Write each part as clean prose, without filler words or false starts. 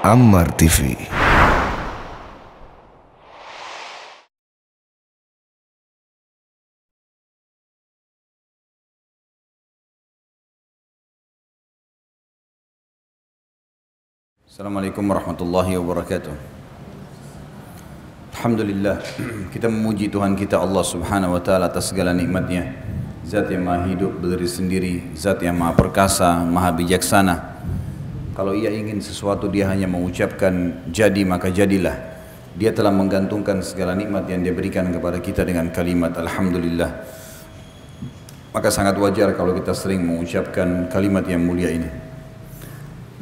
Ammar TV. Assalamualaikum warahmatullahi wabarakatuh. Alhamdulillah, kita memuji Tuhan kita Allah subhanahu wa ta'ala atas segala nikmatnya. Zat yang maha hidup berdiri sendiri, zat yang maha perkasa, maha bijaksana. Kalau ia ingin sesuatu dia hanya mengucapkan jadi maka jadilah. Dia telah menggantungkan segala nikmat yang dia berikan kepada kita dengan kalimat Alhamdulillah. Maka sangat wajar kalau kita sering mengucapkan kalimat yang mulia ini.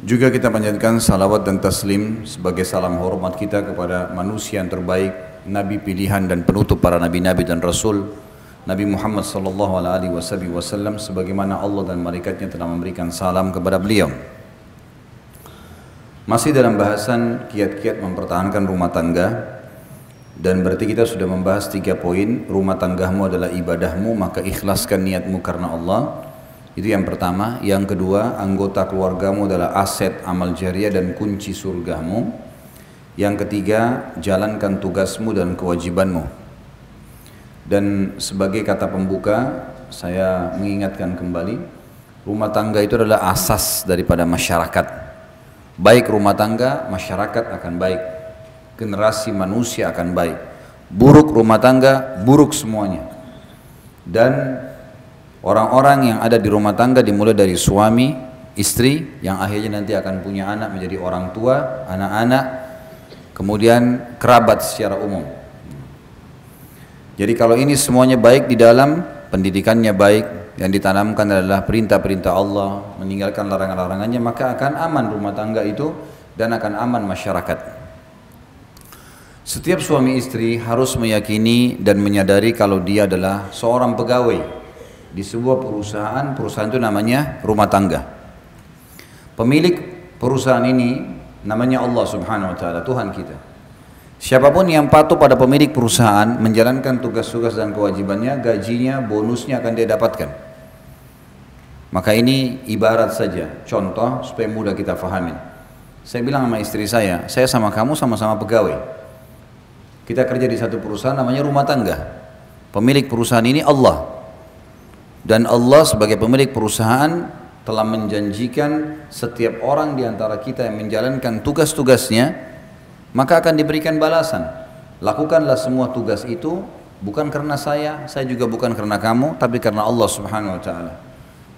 Juga kita panjatkan salawat dan taslim sebagai salam hormat kita kepada manusia yang terbaik, Nabi pilihan dan penutup para nabi-nabi dan rasul, Nabi Muhammad sallallahu alaihi wasallam, sebagaimana Allah dan malaikatnya telah memberikan salam kepada beliau. Masih dalam bahasan kiat-kiat mempertahankan rumah tangga, dan berarti kita sudah membahas 3 poin. Rumah tanggamu adalah ibadahmu, maka ikhlaskan niatmu karena Allah. Itu yang pertama. Yang kedua, anggota keluargamu adalah aset amal jariah dan kunci surgamu. Yang ketiga, jalankan tugasmu dan kewajibanmu. Dan sebagai kata pembuka, saya mengingatkan kembali, rumah tangga itu adalah asas daripada masyarakat. Baik rumah tangga, masyarakat akan baik. Generasi manusia akan baik. Buruk rumah tangga, buruk semuanya. Dan orang-orang yang ada di rumah tangga dimulai dari suami, istri, yang akhirnya nanti akan punya anak menjadi orang tua, anak-anak, kemudian kerabat secara umum. Jadi kalau ini semuanya baik di dalam, pendidikannya baik, yang ditanamkan adalah perintah-perintah Allah, meninggalkan larangan-larangannya, maka akan aman rumah tangga itu dan akan aman masyarakat. Setiap suami istri harus meyakini dan menyadari kalau dia adalah seorang pegawai di sebuah perusahaan. Perusahaan itu namanya rumah tangga. Pemilik perusahaan ini namanya Allah subhanahu wa ta'ala, Tuhan kita. Siapapun yang patuh pada pemilik perusahaan, menjalankan tugas-tugas dan kewajibannya, gajinya, bonusnya akan dia dapatkan. Maka ini ibarat saja, contoh supaya mudah kita fahamin. Saya bilang sama istri saya sama kamu sama-sama pegawai. Kita kerja di satu perusahaan namanya rumah tangga. Pemilik perusahaan ini Allah. Dan Allah sebagai pemilik perusahaan telah menjanjikan setiap orang di antara kita yang menjalankan tugas-tugasnya, maka akan diberikan balasan. Lakukanlah semua tugas itu, bukan karena saya juga bukan karena kamu, tapi karena Allah subhanahu wa ta'ala.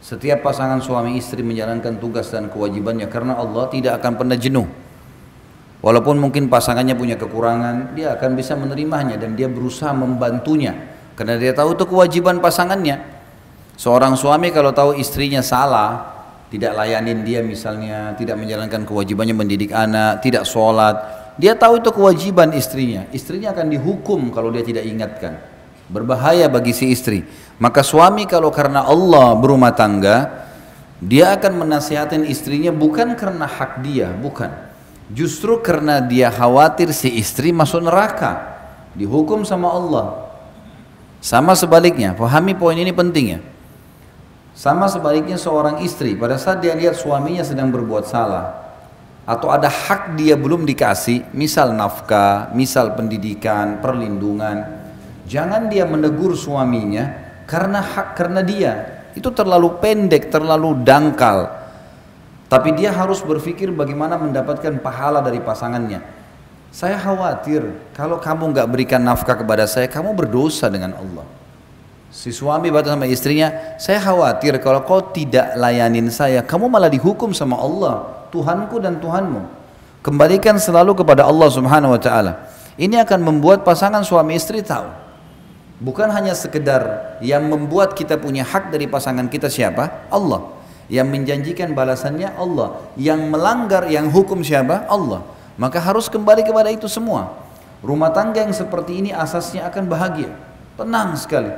Setiap pasangan suami istri menjalankan tugas dan kewajibannya karena Allah tidak akan pernah jenuh. Walaupun mungkin pasangannya punya kekurangan, dia akan bisa menerimanya dan dia berusaha membantunya. Karena dia tahu itu kewajiban pasangannya. Seorang suami kalau tahu istrinya salah, tidak layanin dia misalnya, tidak menjalankan kewajibannya mendidik anak, tidak sholat, dia tahu itu kewajiban istrinya. Istrinya akan dihukum kalau dia tidak ingatkan. Berbahaya bagi si istri. Maka suami kalau karena Allah berumah tangga, dia akan menasihatin istrinya bukan karena hak dia, bukan. Justru karena dia khawatir si istri masuk neraka, dihukum sama Allah. Sama sebaliknya, pahami poin ini penting ya. Sama sebaliknya seorang istri pada saat dia lihat suaminya sedang berbuat salah atau ada hak dia belum dikasih, misal nafkah, misal pendidikan, perlindungan, jangan dia menegur suaminya karena dia itu terlalu pendek, terlalu dangkal. Tapi dia harus berpikir bagaimana mendapatkan pahala dari pasangannya. Saya khawatir kalau kamu nggak berikan nafkah kepada saya, kamu berdosa dengan Allah. Si suami berkata sama istrinya, saya khawatir kalau kau tidak layanin saya, kamu malah dihukum sama Allah, Tuhanku dan Tuhanmu. Kembalikan selalu kepada Allah subhanahu wa ta'ala. Ini akan membuat pasangan suami istri tahu. Bukan hanya sekedar yang membuat kita punya hak dari pasangan kita siapa? Allah. Yang menjanjikan balasannya Allah. Yang melanggar, yang hukum siapa? Allah. Maka harus kembali kepada itu semua. Rumah tangga yang seperti ini asasnya akan bahagia. Tenang sekali.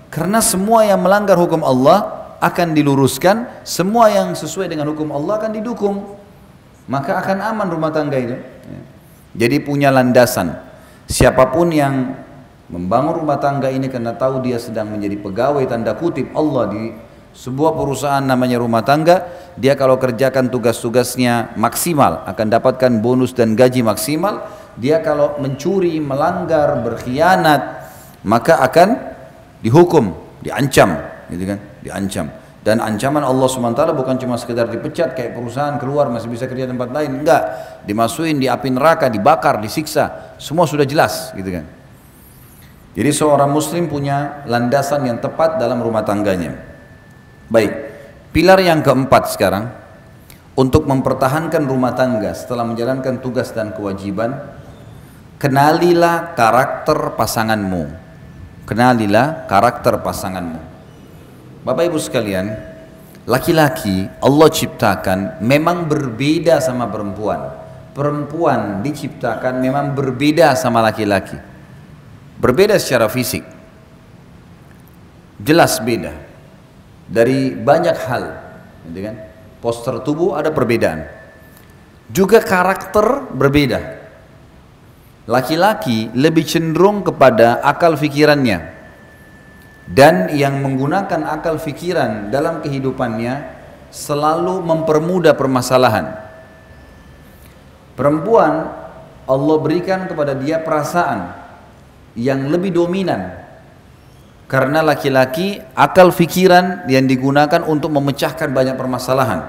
Karena semua yang melanggar hukum Allah akan diluruskan, semua yang sesuai dengan hukum Allah akan didukung. Maka akan aman rumah tangga itu. Jadi punya landasan. Siapapun yang membangun rumah tangga ini karena tahu dia sedang menjadi pegawai tanda kutip Allah di Sebuah perusahaan namanya rumah tangga, dia kalau kerjakan tugas-tugasnya maksimal akan dapatkan bonus dan gaji maksimal. Dia kalau mencuri, melanggar, berkhianat, maka akan dihukum, diancam, gitu kan? Diancam. Dan ancaman Allah SWT bukan cuma sekedar dipecat kayak perusahaan keluar masih bisa kerja tempat lain, enggak. Dimasukin di api neraka, dibakar, disiksa, semua sudah jelas, gitu kan? Jadi seorang muslim punya landasan yang tepat dalam rumah tangganya. Baik, pilar yang keempat sekarang, untuk mempertahankan rumah tangga setelah menjalankan tugas dan kewajiban, kenalilah karakter pasanganmu. Kenalilah karakter pasanganmu. Bapak Ibu sekalian, laki-laki Allah ciptakan memang berbeda sama perempuan. Perempuan diciptakan memang berbeda sama laki-laki. Berbeda secara fisik. Jelas beda. Dari banyak hal, gitu kan? Postur tubuh ada perbedaan. Juga karakter berbeda. Laki-laki lebih cenderung kepada akal fikirannya. Dan yang menggunakan akal fikiran dalam kehidupannya selalu mempermudah permasalahan. Perempuan Allah berikan kepada dia perasaan yang lebih dominan. Karena laki-laki akal fikiran yang digunakan untuk memecahkan banyak permasalahan.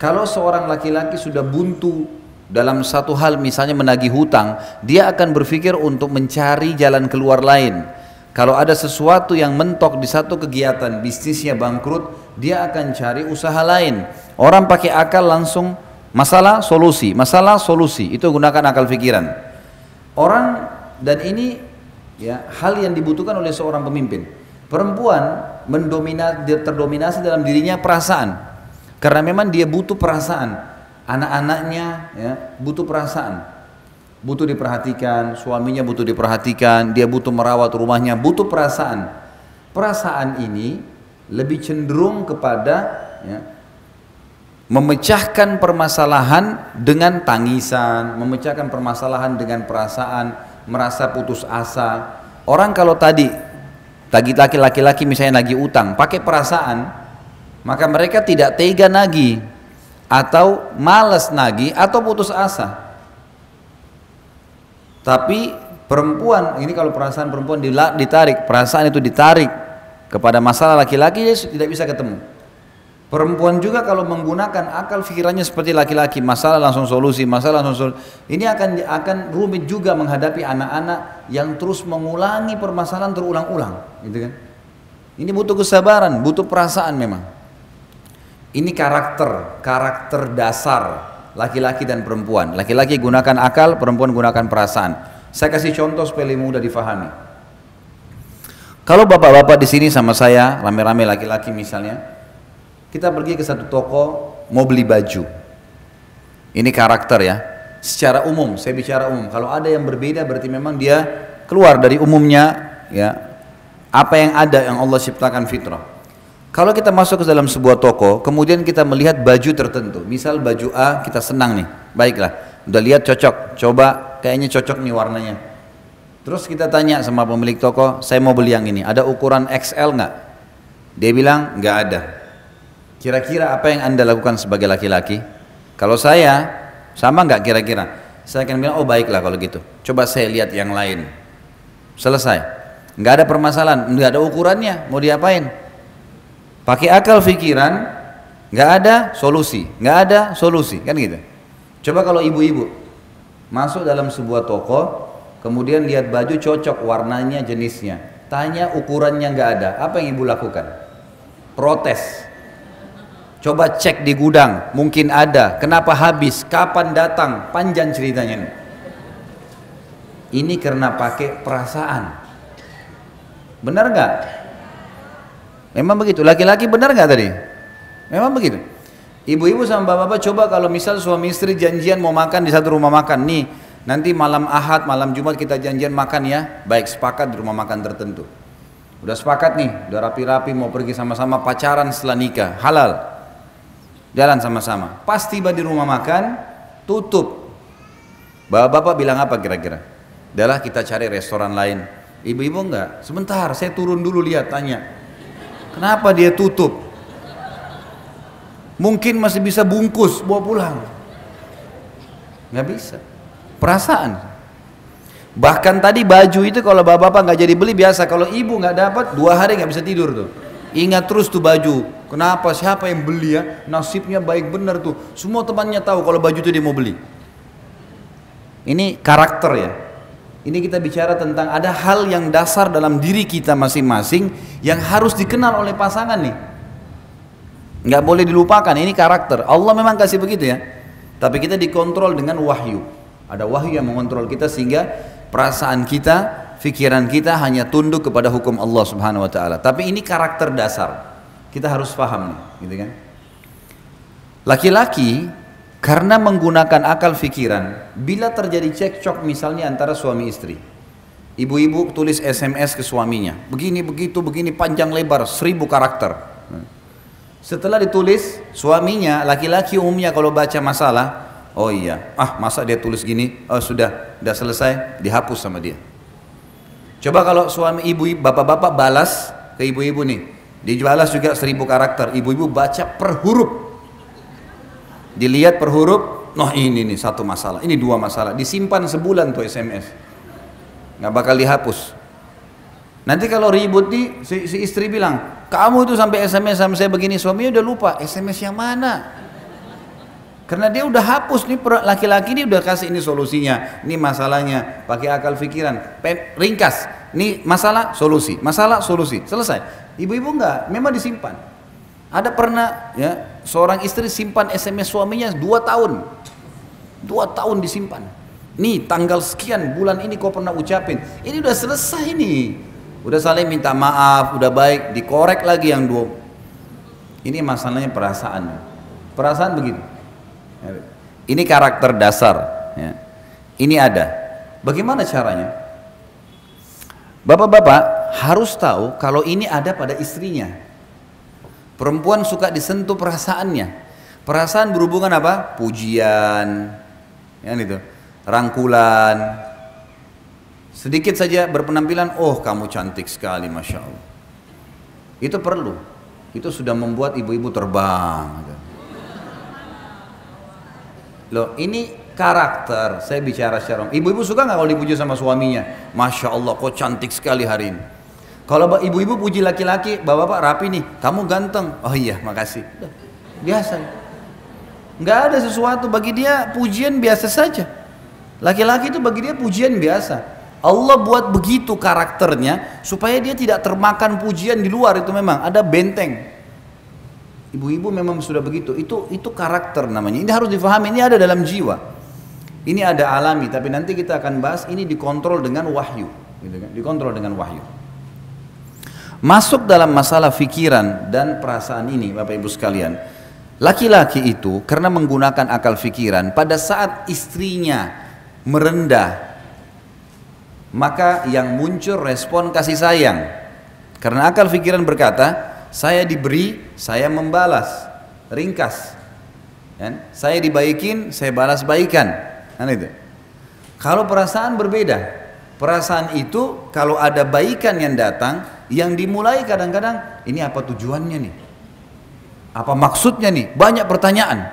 Kalau seorang laki-laki sudah buntu dalam satu hal, misalnya menagih hutang, dia akan berpikir untuk mencari jalan keluar lain. Kalau ada sesuatu yang mentok di satu kegiatan, bisnisnya bangkrut, dia akan cari usaha lain. Orang pakai akal langsung masalah solusi, itu gunakan akal pikiran. Orang, dan ini ya hal yang dibutuhkan oleh seorang pemimpin. Perempuan terdominasi dalam dirinya perasaan, karena memang dia butuh perasaan. Anak-anaknya ya, butuh perasaan. Butuh diperhatikan, suaminya butuh diperhatikan, dia butuh merawat rumahnya, butuh perasaan. Perasaan ini lebih cenderung kepada ya, memecahkan permasalahan dengan tangisan, memecahkan permasalahan dengan perasaan, merasa putus asa. Orang kalau tadi laki-laki misalnya lagi utang, pakai perasaan, maka mereka tidak tega nagih, atau malas nagih, atau putus asa. Tapi perempuan, ini kalau perasaan perempuan ditarik, perasaan itu ditarik kepada masalah laki-laki, dia tidak bisa ketemu. Perempuan juga kalau menggunakan akal pikirannya seperti laki-laki, masalah langsung solusi, ini akan rumit juga menghadapi anak-anak yang terus mengulangi permasalahan terulang-ulang, gitu kan? Ini butuh kesabaran, butuh perasaan memang. Ini karakter dasar laki-laki dan perempuan. Laki-laki gunakan akal, perempuan gunakan perasaan. Saya kasih contoh supaya lebih mudah difahami. Kalau bapak-bapak di sini sama saya, rame-rame laki-laki misalnya, kita pergi ke satu toko mau beli baju. Ini karakter ya. Secara umum, saya bicara umum. Kalau ada yang berbeda berarti memang dia keluar dari umumnya ya. Apa yang ada yang Allah ciptakan fitrah. Kalau kita masuk ke dalam sebuah toko, kemudian kita melihat baju tertentu, misal baju A kita senang nih, baiklah, udah lihat cocok, coba kayaknya cocok nih warnanya. Terus kita tanya sama pemilik toko, saya mau beli yang ini, ada ukuran XL nggak? Dia bilang nggak ada. Kira-kira apa yang anda lakukan sebagai laki-laki? Kalau saya, sama nggak kira-kira? Saya akan bilang, oh baiklah kalau gitu, coba saya lihat yang lain. Selesai, nggak ada permasalahan, nggak ada ukurannya, mau diapain? Pakai akal pikiran, nggak ada solusi, kan gitu. Coba kalau ibu-ibu masuk dalam sebuah toko, kemudian lihat baju cocok warnanya, jenisnya, tanya ukurannya nggak ada, apa yang ibu lakukan? Protes. Coba cek di gudang, mungkin ada, kenapa habis, kapan datang, panjang ceritanya nih. Ini karena pakai perasaan. Benar nggak? Memang begitu. Laki-laki benar nggak tadi? Memang begitu. Ibu-ibu sama bapak-bapak coba kalau misal suami istri janjian mau makan di satu rumah makan nih, nanti malam Ahad, malam Jumat kita janjian makan ya. Baik, sepakat di rumah makan tertentu. Udah sepakat nih, udah rapi-rapi mau pergi sama-sama pacaran setelah nikah, halal. Jalan sama-sama. Pas tiba di rumah makan, tutup. Bapak-bapak bilang apa kira-kira? Udahlah kita cari restoran lain. Ibu-ibu enggak, sebentar saya turun dulu lihat, tanya. Kenapa dia tutup? Mungkin masih bisa bungkus, bawa pulang. Nggak bisa. Perasaan. Bahkan tadi baju itu kalau bapak-bapak nggak jadi beli biasa. Kalau ibu nggak dapat 2 hari nggak bisa tidur tuh. Ingat terus tuh baju. Kenapa? Siapa yang beli ya? Nasibnya baik benar tuh. Semua temannya tahu kalau baju itu dia mau beli. Ini karakter ya. Ini kita bicara tentang ada hal yang dasar dalam diri kita masing-masing yang harus dikenal oleh pasangan nih. Nggak boleh dilupakan. Ini karakter. Allah memang kasih begitu ya. Tapi kita dikontrol dengan wahyu. Ada wahyu yang mengontrol kita sehingga perasaan kita, pikiran kita hanya tunduk kepada hukum Allah Subhanahu wa taala. Tapi ini karakter dasar. Kita harus paham nih, gitu kan? Laki-laki karena menggunakan akal pikiran, bila terjadi cekcok misalnya antara suami istri. Ibu-ibu tulis SMS ke suaminya. Begini begitu, begini panjang lebar, 1000 karakter. Setelah ditulis, suaminya laki-laki umumnya kalau baca masalah, oh iya, masa dia tulis gini, oh sudah selesai, dihapus sama dia. Coba kalau suami ibu, bapak-bapak balas ke ibu-ibu nih, dibalas juga 1000 karakter, ibu-ibu baca per huruf, dilihat per huruf, noh ini nih 1 masalah, ini 2 masalah, disimpan sebulan tuh SMS, nggak bakal dihapus. Nanti kalau ribut nih, si istri bilang, kamu itu sampai SMS sama saya begini, suaminya udah lupa, SMS yang mana? Karena dia udah hapus nih, laki-laki ini udah kasih ini solusinya, ini masalahnya, pakai akal pikiran, ringkas, ini masalah, solusi, selesai. Ibu-ibu enggak, memang disimpan. Ada pernah ya, seorang istri simpan SMS suaminya 2 tahun, 2 tahun disimpan. Nih tanggal sekian, bulan ini kau pernah ucapin, ini udah selesai nih. Udah saling minta maaf, udah baik, dikorek lagi yang 2. Ini masalahnya perasaan. Perasaan begitu. Ini karakter dasar. Ya. Ini ada. Bagaimana caranya? Bapak-bapak harus tahu kalau ini ada pada istrinya. Perempuan suka disentuh perasaannya. Perasaan berhubungan apa? Pujian, ya itu, rangkulan. Sedikit saja berpenampilan, oh kamu cantik sekali, Masya Allah. Itu perlu. Itu sudah membuat ibu-ibu terbang. Loh, ini karakter. Saya bicara secara ibu-ibu suka nggak kalau dipuji sama suaminya? Masya Allah, kok cantik sekali hari ini. Kalau ibu-ibu puji laki-laki, bapak-bapak rapi nih, kamu ganteng. Oh iya, makasih. Biasa. Nggak ada sesuatu bagi dia, pujian biasa saja. Laki-laki itu bagi dia pujian biasa. Allah buat begitu karakternya supaya dia tidak termakan pujian di luar. Itu memang ada benteng. Ibu-ibu memang sudah begitu. Itu karakter namanya. Ini harus difahami. Ini ada dalam jiwa. Ini ada alami. Tapi nanti kita akan bahas. Ini dikontrol dengan wahyu, gitu kan? Dikontrol dengan wahyu. Masuk dalam masalah fikiran dan perasaan ini, Bapak Ibu sekalian. Laki-laki itu karena menggunakan akal fikiran, pada saat istrinya merendah, maka yang muncul respon kasih sayang. Karena akal pikiran berkata, saya diberi, saya membalas. Ringkas. Kan? Saya dibaikin, saya balas baikan. Kan itu. Kalau perasaan berbeda. Perasaan itu kalau ada baikan yang datang, yang dimulai kadang-kadang, ini apa tujuannya nih? Apa maksudnya nih? Banyak pertanyaan.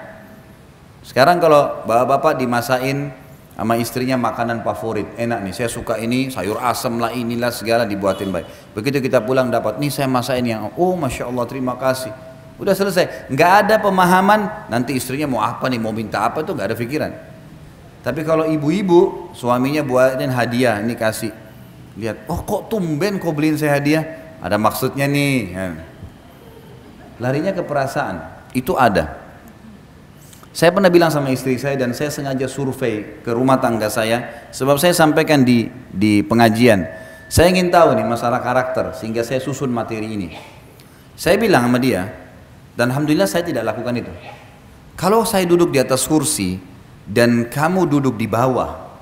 Sekarang kalau bapak-bapak dimasain sama istrinya makanan favorit, enak nih, saya suka ini, sayur asam lah, inilah segala dibuatin baik. Begitu kita pulang dapat, nih saya masain yang, oh Masya Allah terima kasih. Udah selesai, nggak ada pemahaman, nanti istrinya mau apa nih, mau minta apa tuh nggak ada pikiran. Tapi kalau ibu-ibu, suaminya buatin hadiah, ini kasih. Lihat, oh kok tumben kau beliin saya hadiah, ada maksudnya nih. Larinya ke perasaan, itu ada. Saya pernah bilang sama istri saya dan saya sengaja survei ke rumah tangga saya sebab saya sampaikan di pengajian. Saya ingin tahu nih masalah karakter sehingga saya susun materi ini. Saya bilang sama dia dan alhamdulillah saya tidak lakukan itu. Kalau saya duduk di atas kursi dan kamu duduk di bawah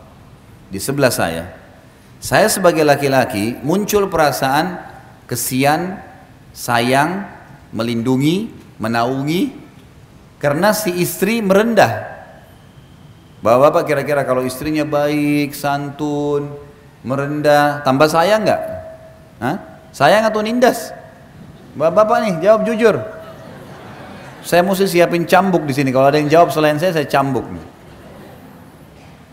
di sebelah saya sebagai laki-laki muncul perasaan kesian, sayang, melindungi, menaungi. Karena si istri merendah. Bapak-bapak kira-kira kalau istrinya baik, santun, merendah, tambah sayang nggak? Sayang atau nindas? Bapak-bapak nih jawab jujur. Saya mesti siapin cambuk di sini. Kalau ada yang jawab selain saya cambuk.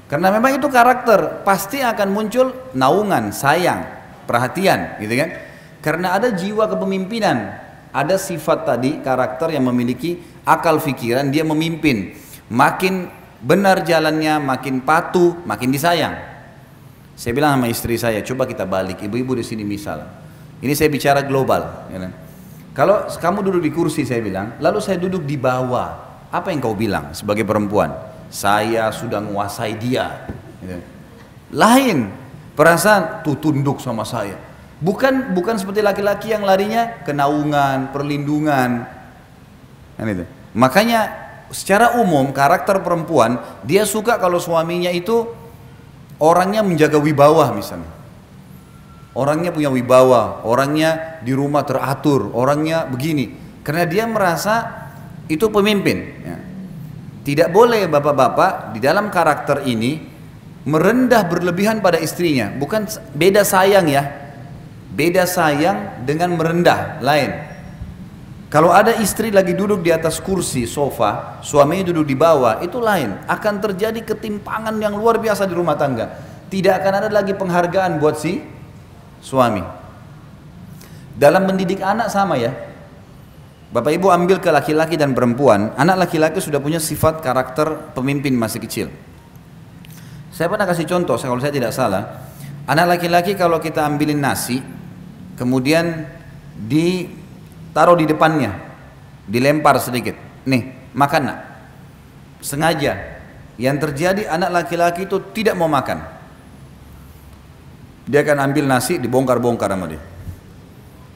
Karena memang itu karakter, pasti akan muncul naungan, sayang, perhatian, gitu kan? Karena ada jiwa kepemimpinan, ada sifat tadi, karakter yang memiliki akal pikiran, dia memimpin. Makin benar jalannya, makin patuh, makin disayang. Saya bilang sama istri saya, coba kita balik, ibu-ibu di sini misal. Ini saya bicara global, ya kan? Kalau kamu duduk di kursi saya bilang, lalu saya duduk di bawah, apa yang kau bilang sebagai perempuan? Saya sudah menguasai dia. Lain perasaan tuh tunduk sama saya. Bukan seperti laki-laki yang larinya kenaungan, perlindungan. Kan itu. Makanya secara umum karakter perempuan dia suka kalau suaminya itu orangnya menjaga wibawa misalnya. Orangnya punya wibawa, orangnya di rumah teratur, orangnya begini. Karena dia merasa itu pemimpin. Ya. Tidak boleh bapak-bapak di dalam karakter ini merendah berlebihan pada istrinya. Bukan beda sayang ya. Beda sayang dengan merendah, lain. Kalau ada istri lagi duduk di atas kursi sofa, suaminya duduk di bawah, itu lain. Akan terjadi ketimpangan yang luar biasa di rumah tangga. Tidak akan ada lagi penghargaan buat si suami. Dalam mendidik anak sama ya. Bapak ibu ambil ke laki-laki dan perempuan. Anak laki-laki sudah punya sifat karakter pemimpin masih kecil. Saya pernah kasih contoh, kalau saya tidak salah. Anak laki-laki kalau kita ambilin nasi, kemudian ditaruh di depannya, dilempar sedikit. Nih, makan nak. Sengaja. Yang terjadi anak laki-laki itu tidak mau makan. Dia akan ambil nasi dibongkar-bongkar sama dia.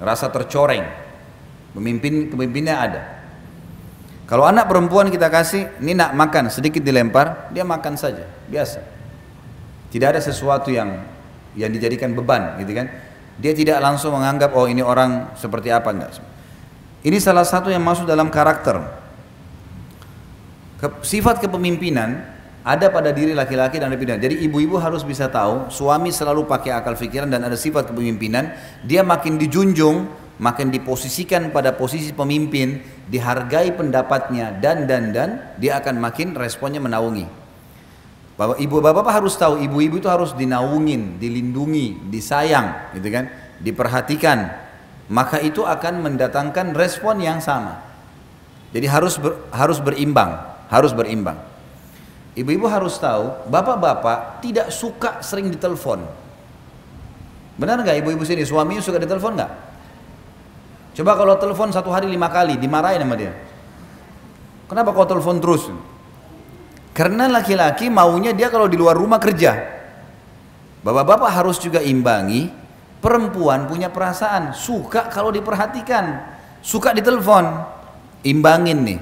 Rasa tercoreng. Pemimpinnya ada. Kalau anak perempuan kita kasih, ini nak makan, sedikit dilempar, dia makan saja, biasa. Tidak ada sesuatu yang dijadikan beban, gitu kan? Dia tidak langsung menganggap oh ini orang seperti apa, enggak. Ini salah satu yang masuk dalam karakter. Sifat kepemimpinan ada pada diri laki-laki dan perempuan. Jadi ibu-ibu harus bisa tahu, suami selalu pakai akal pikiran dan ada sifat kepemimpinan, dia makin dijunjung, makin diposisikan pada posisi pemimpin, dihargai pendapatnya dan dia akan makin responnya menaungi. Bapak-bapak harus tahu, ibu-ibu itu harus dinaungin, dilindungi, disayang, gitu kan? Diperhatikan. Maka itu akan mendatangkan respon yang sama. Jadi harus berimbang, harus berimbang. Ibu-ibu harus tahu, bapak-bapak tidak suka sering ditelepon. Benar nggak ibu-ibu sini, suaminya suka ditelepon nggak? Coba kalau telepon 1 hari 5 kali, dimarahin sama dia. Kenapa kau telepon terus? Karena laki-laki maunya dia kalau di luar rumah kerja. Bapak-bapak harus juga imbangi, perempuan punya perasaan, suka kalau diperhatikan, suka ditelepon. Imbangin nih.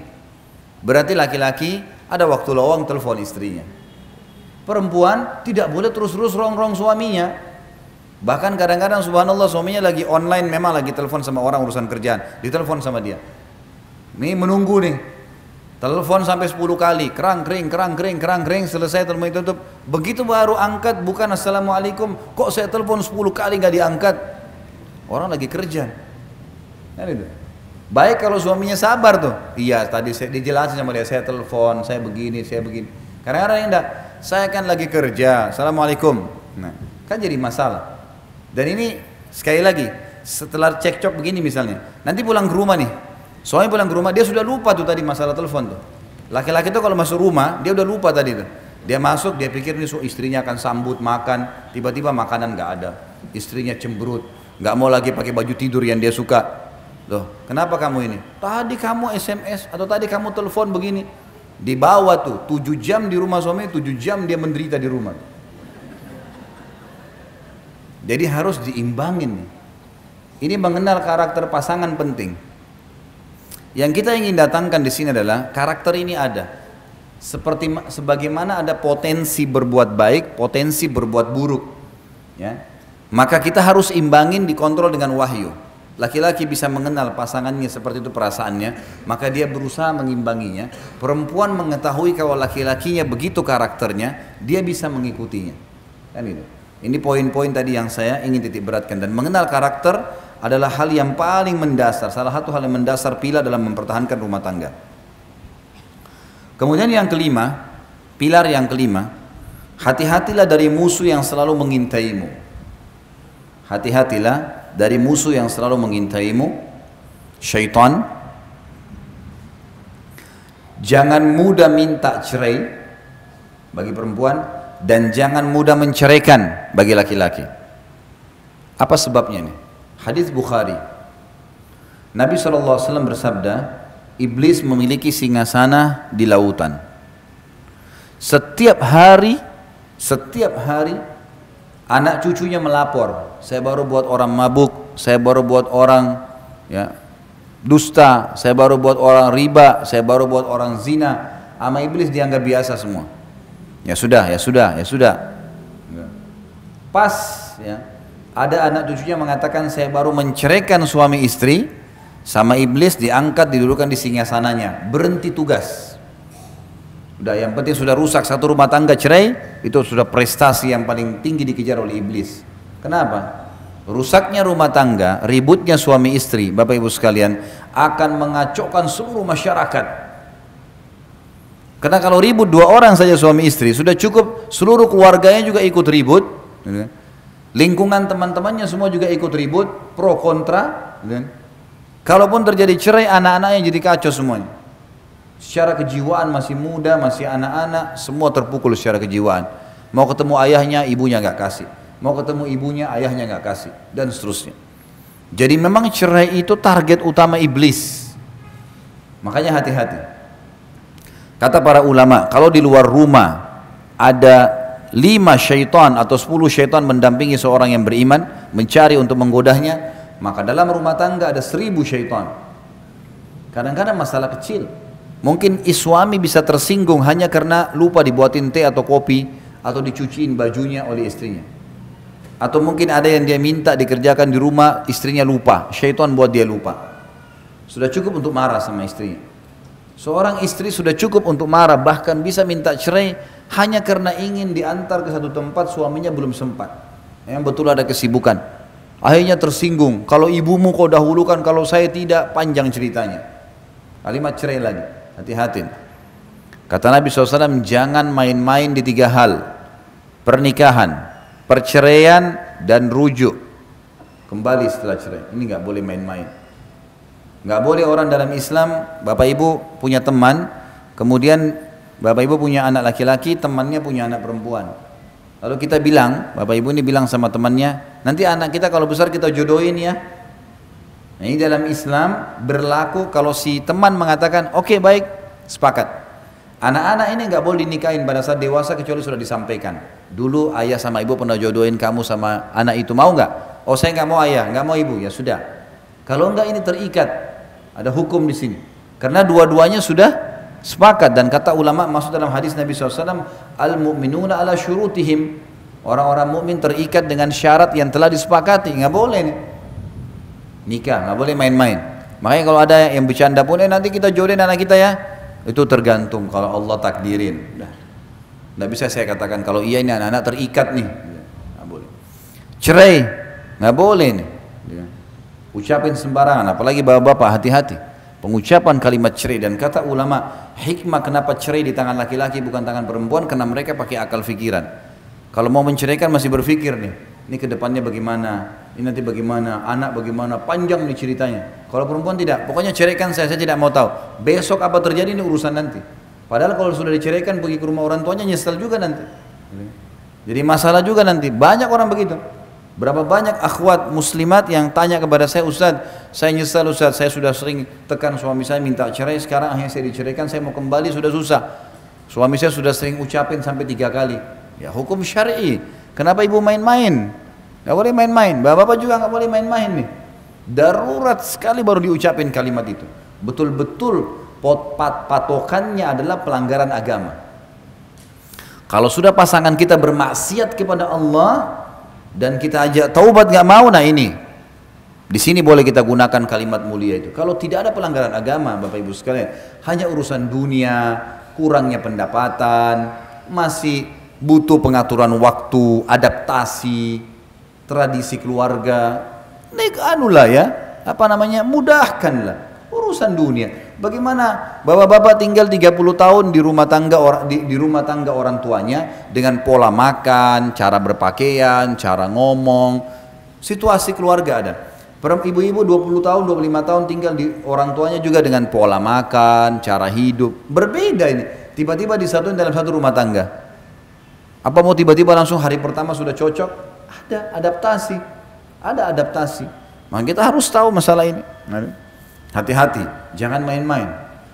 Berarti laki-laki ada waktu lowong telepon istrinya. Perempuan tidak boleh terus-terus rong-rong suaminya. Bahkan kadang-kadang subhanallah suaminya lagi online, memang lagi telepon sama orang urusan kerjaan, ditelepon sama dia. Nih menunggu nih. Telepon sampai 10 kali, kerang kering, selesai telepon itu tutup. Begitu baru angkat, bukan assalamualaikum, kok saya telepon 10 kali nggak diangkat. Orang lagi kerja. Kan itu. Baik kalau suaminya sabar tuh, iya tadi saya dijelasin sama dia, saya telepon, saya begini. Kadang-kadang enggak, saya kan lagi kerja, assalamualaikum. Nah, kan jadi masalah. Dan ini sekali lagi, setelah cekcok begini misalnya, nanti pulang ke rumah nih, suami pulang ke rumah dia sudah lupa tuh tadi masalah telepon tuh. Laki-laki tuh kalau masuk rumah dia udah lupa tadi tuh. Dia masuk, dia pikir nih istrinya akan sambut makan, tiba-tiba makanan nggak ada, istrinya cemberut, nggak mau lagi pakai baju tidur yang dia suka. Loh, kenapa kamu ini? Tadi kamu SMS atau tadi kamu telepon begini. Dibawa tuh 7 jam di rumah suami, 7 jam dia menderita di rumah. Jadi harus diimbangin nih. Ini mengenal karakter pasangan penting. Yang kita ingin datangkan di sini adalah karakter ini ada. Sebagaimana ada potensi berbuat baik, potensi berbuat buruk. Ya. Maka kita harus imbangin, dikontrol dengan wahyu. Laki-laki bisa mengenal pasangannya seperti itu perasaannya, maka dia berusaha mengimbanginya. Perempuan mengetahui kalau laki-lakinya begitu karakternya, dia bisa mengikutinya. Kan itu. Ini poin-poin tadi yang saya ingin titik beratkan. Dan mengenal karakter adalah hal yang paling mendasar, salah satu hal yang mendasar pilar dalam mempertahankan rumah tangga. Kemudian yang kelima, pilar yang kelima, hati-hatilah dari musuh yang selalu mengintaimu. Hati-hatilah dari musuh yang selalu mengintaimu, syaitan. Jangan mudah minta cerai bagi perempuan dan jangan mudah menceraikan bagi laki-laki. Apa sebabnya nih? Hadis Bukhari. Nabi SAW bersabda, iblis memiliki singgasana di lautan. Setiap hari anak cucunya melapor, saya baru buat orang mabuk, saya baru buat orang dusta, saya baru buat orang riba, saya baru buat orang zina. Sama iblis dianggap biasa semua. Ya sudah. Pas ada anak cucunya mengatakan saya baru menceraikan suami istri, sama iblis diangkat didudukan di singgasananya, berhenti tugas. Udah, yang penting sudah rusak satu rumah tangga, cerai, itu sudah prestasi yang paling tinggi dikejar oleh iblis. Kenapa? Rusaknya rumah tangga, ributnya suami istri, Bapak Ibu sekalian, akan mengacaukan seluruh masyarakat. Karena kalau ribut dua orang saja suami istri, sudah cukup seluruh keluarganya juga ikut ribut. Lingkungan teman-temannya semua juga ikut ribut, pro kontra. Kalaupun terjadi cerai, anak-anaknya jadi kacau semuanya. Secara kejiwaan masih muda, masih anak-anak, semua terpukul secara kejiwaan. Mau ketemu ayahnya, ibunya nggak kasih. Mau ketemu ibunya, ayahnya nggak kasih, dan seterusnya. Jadi memang cerai itu target utama iblis. Makanya hati-hati. Kata para ulama, kalau di luar rumah ada 5 syaitan atau 10 syaitan mendampingi seorang yang beriman, mencari untuk menggodanya, maka dalam rumah tangga ada 1000 syaitan. Kadang-kadang masalah kecil, mungkin suami bisa tersinggung hanya karena lupa dibuatin teh atau kopi, atau dicuciin bajunya oleh istrinya. Atau mungkin ada yang dia minta dikerjakan di rumah, istrinya lupa, syaitan buat dia lupa. Sudah cukup untuk marah sama istrinya. Seorang istri sudah cukup untuk marah, bahkan bisa minta cerai hanya karena ingin diantar ke satu tempat, suaminya belum sempat. Yang betul ada kesibukan. Akhirnya tersinggung, kalau ibumu kau dahulukan, kalau saya tidak, panjang ceritanya. Kalimat cerai lagi, hati-hati. Kata Nabi SAW, jangan main-main di 3 hal. Pernikahan, perceraian, dan rujuk. Kembali setelah cerai, ini nggak boleh main-main. Nggak boleh orang dalam Islam, Bapak Ibu punya teman, kemudian Bapak Ibu punya anak laki-laki, temannya punya anak perempuan. Lalu kita bilang, Bapak Ibu ini bilang sama temannya, nanti anak kita kalau besar kita jodohin ya. Nah, ini dalam Islam berlaku kalau si teman mengatakan, oke, baik, sepakat. Anak-anak ini nggak boleh dinikahin pada saat dewasa kecuali sudah disampaikan. Dulu ayah sama ibu pernah jodohin kamu sama anak itu, mau nggak? Oh, saya nggak mau ayah, nggak mau ibu, ya sudah. Kalau enggak ini terikat, ada hukum di sini. Karena dua-duanya sudah sepakat, dan kata ulama masuk dalam hadis Nabi SAW, al-mu'minuna ala syurutihim. Orang-orang mukmin terikat dengan syarat yang telah disepakati. Nggak boleh nih nikah, nggak boleh main-main. Makanya kalau ada yang bercanda pun, nanti kita jodohin anak kita ya, itu tergantung kalau Allah takdirin. Nggak bisa saya katakan kalau iya ini anak-anak terikat nih, nggak boleh. Cerai nggak boleh nih. Ucapin sembarangan, apalagi bapak-bapak, hati-hati pengucapan kalimat cerai. Dan kata ulama, hikmah kenapa cerai di tangan laki-laki bukan tangan perempuan, karena mereka pakai akal fikiran. Kalau mau menceraikan masih berpikir nih, ini kedepannya bagaimana, ini nanti bagaimana, anak bagaimana, panjang nih ceritanya. Kalau perempuan tidak, pokoknya ceraikan saya tidak mau tahu, besok apa terjadi ini urusan nanti. Padahal kalau sudah diceraikan pergi ke rumah orang tuanya, nyesel juga nanti, jadi masalah juga nanti. Banyak orang begitu. Berapa banyak akhwat muslimat yang tanya kepada saya, Ustaz, saya nyesal Ustaz, saya sudah sering tekan suami saya minta cerai, sekarang akhirnya saya diceraikan, saya mau kembali sudah susah. Suami saya sudah sering ucapin sampai 3 kali. Ya hukum syar'i. Kenapa ibu main-main? Gak boleh main-main. Bapak-bapak juga gak boleh main-main nih. Darurat sekali baru diucapin kalimat itu. Betul-betul patokannya adalah pelanggaran agama. Kalau sudah pasangan kita bermaksiat kepada Allah dan kita ajak taubat nggak mau, nah ini di sini boleh kita gunakan kalimat mulia itu. Kalau tidak ada pelanggaran agama, Bapak Ibu sekalian, hanya urusan dunia, kurangnya pendapatan, masih butuh pengaturan waktu, adaptasi, tradisi keluarga, anulah ya, apa namanya, mudahkanlah urusan dunia. Bagaimana bapak-bapak tinggal 30 tahun di rumah tangga di rumah tangga orang tuanya dengan pola makan, cara berpakaian, cara ngomong, situasi keluarga ada. Ibu-ibu 20 tahun, 25 tahun tinggal di orang tuanya juga dengan pola makan, cara hidup. Berbeda ini. Tiba-tiba disatuin dalam satu rumah tangga. Apa mau tiba-tiba langsung hari pertama sudah cocok? Ada adaptasi. Ada adaptasi. Maka kita harus tahu masalah ini. Hati-hati, jangan main-main.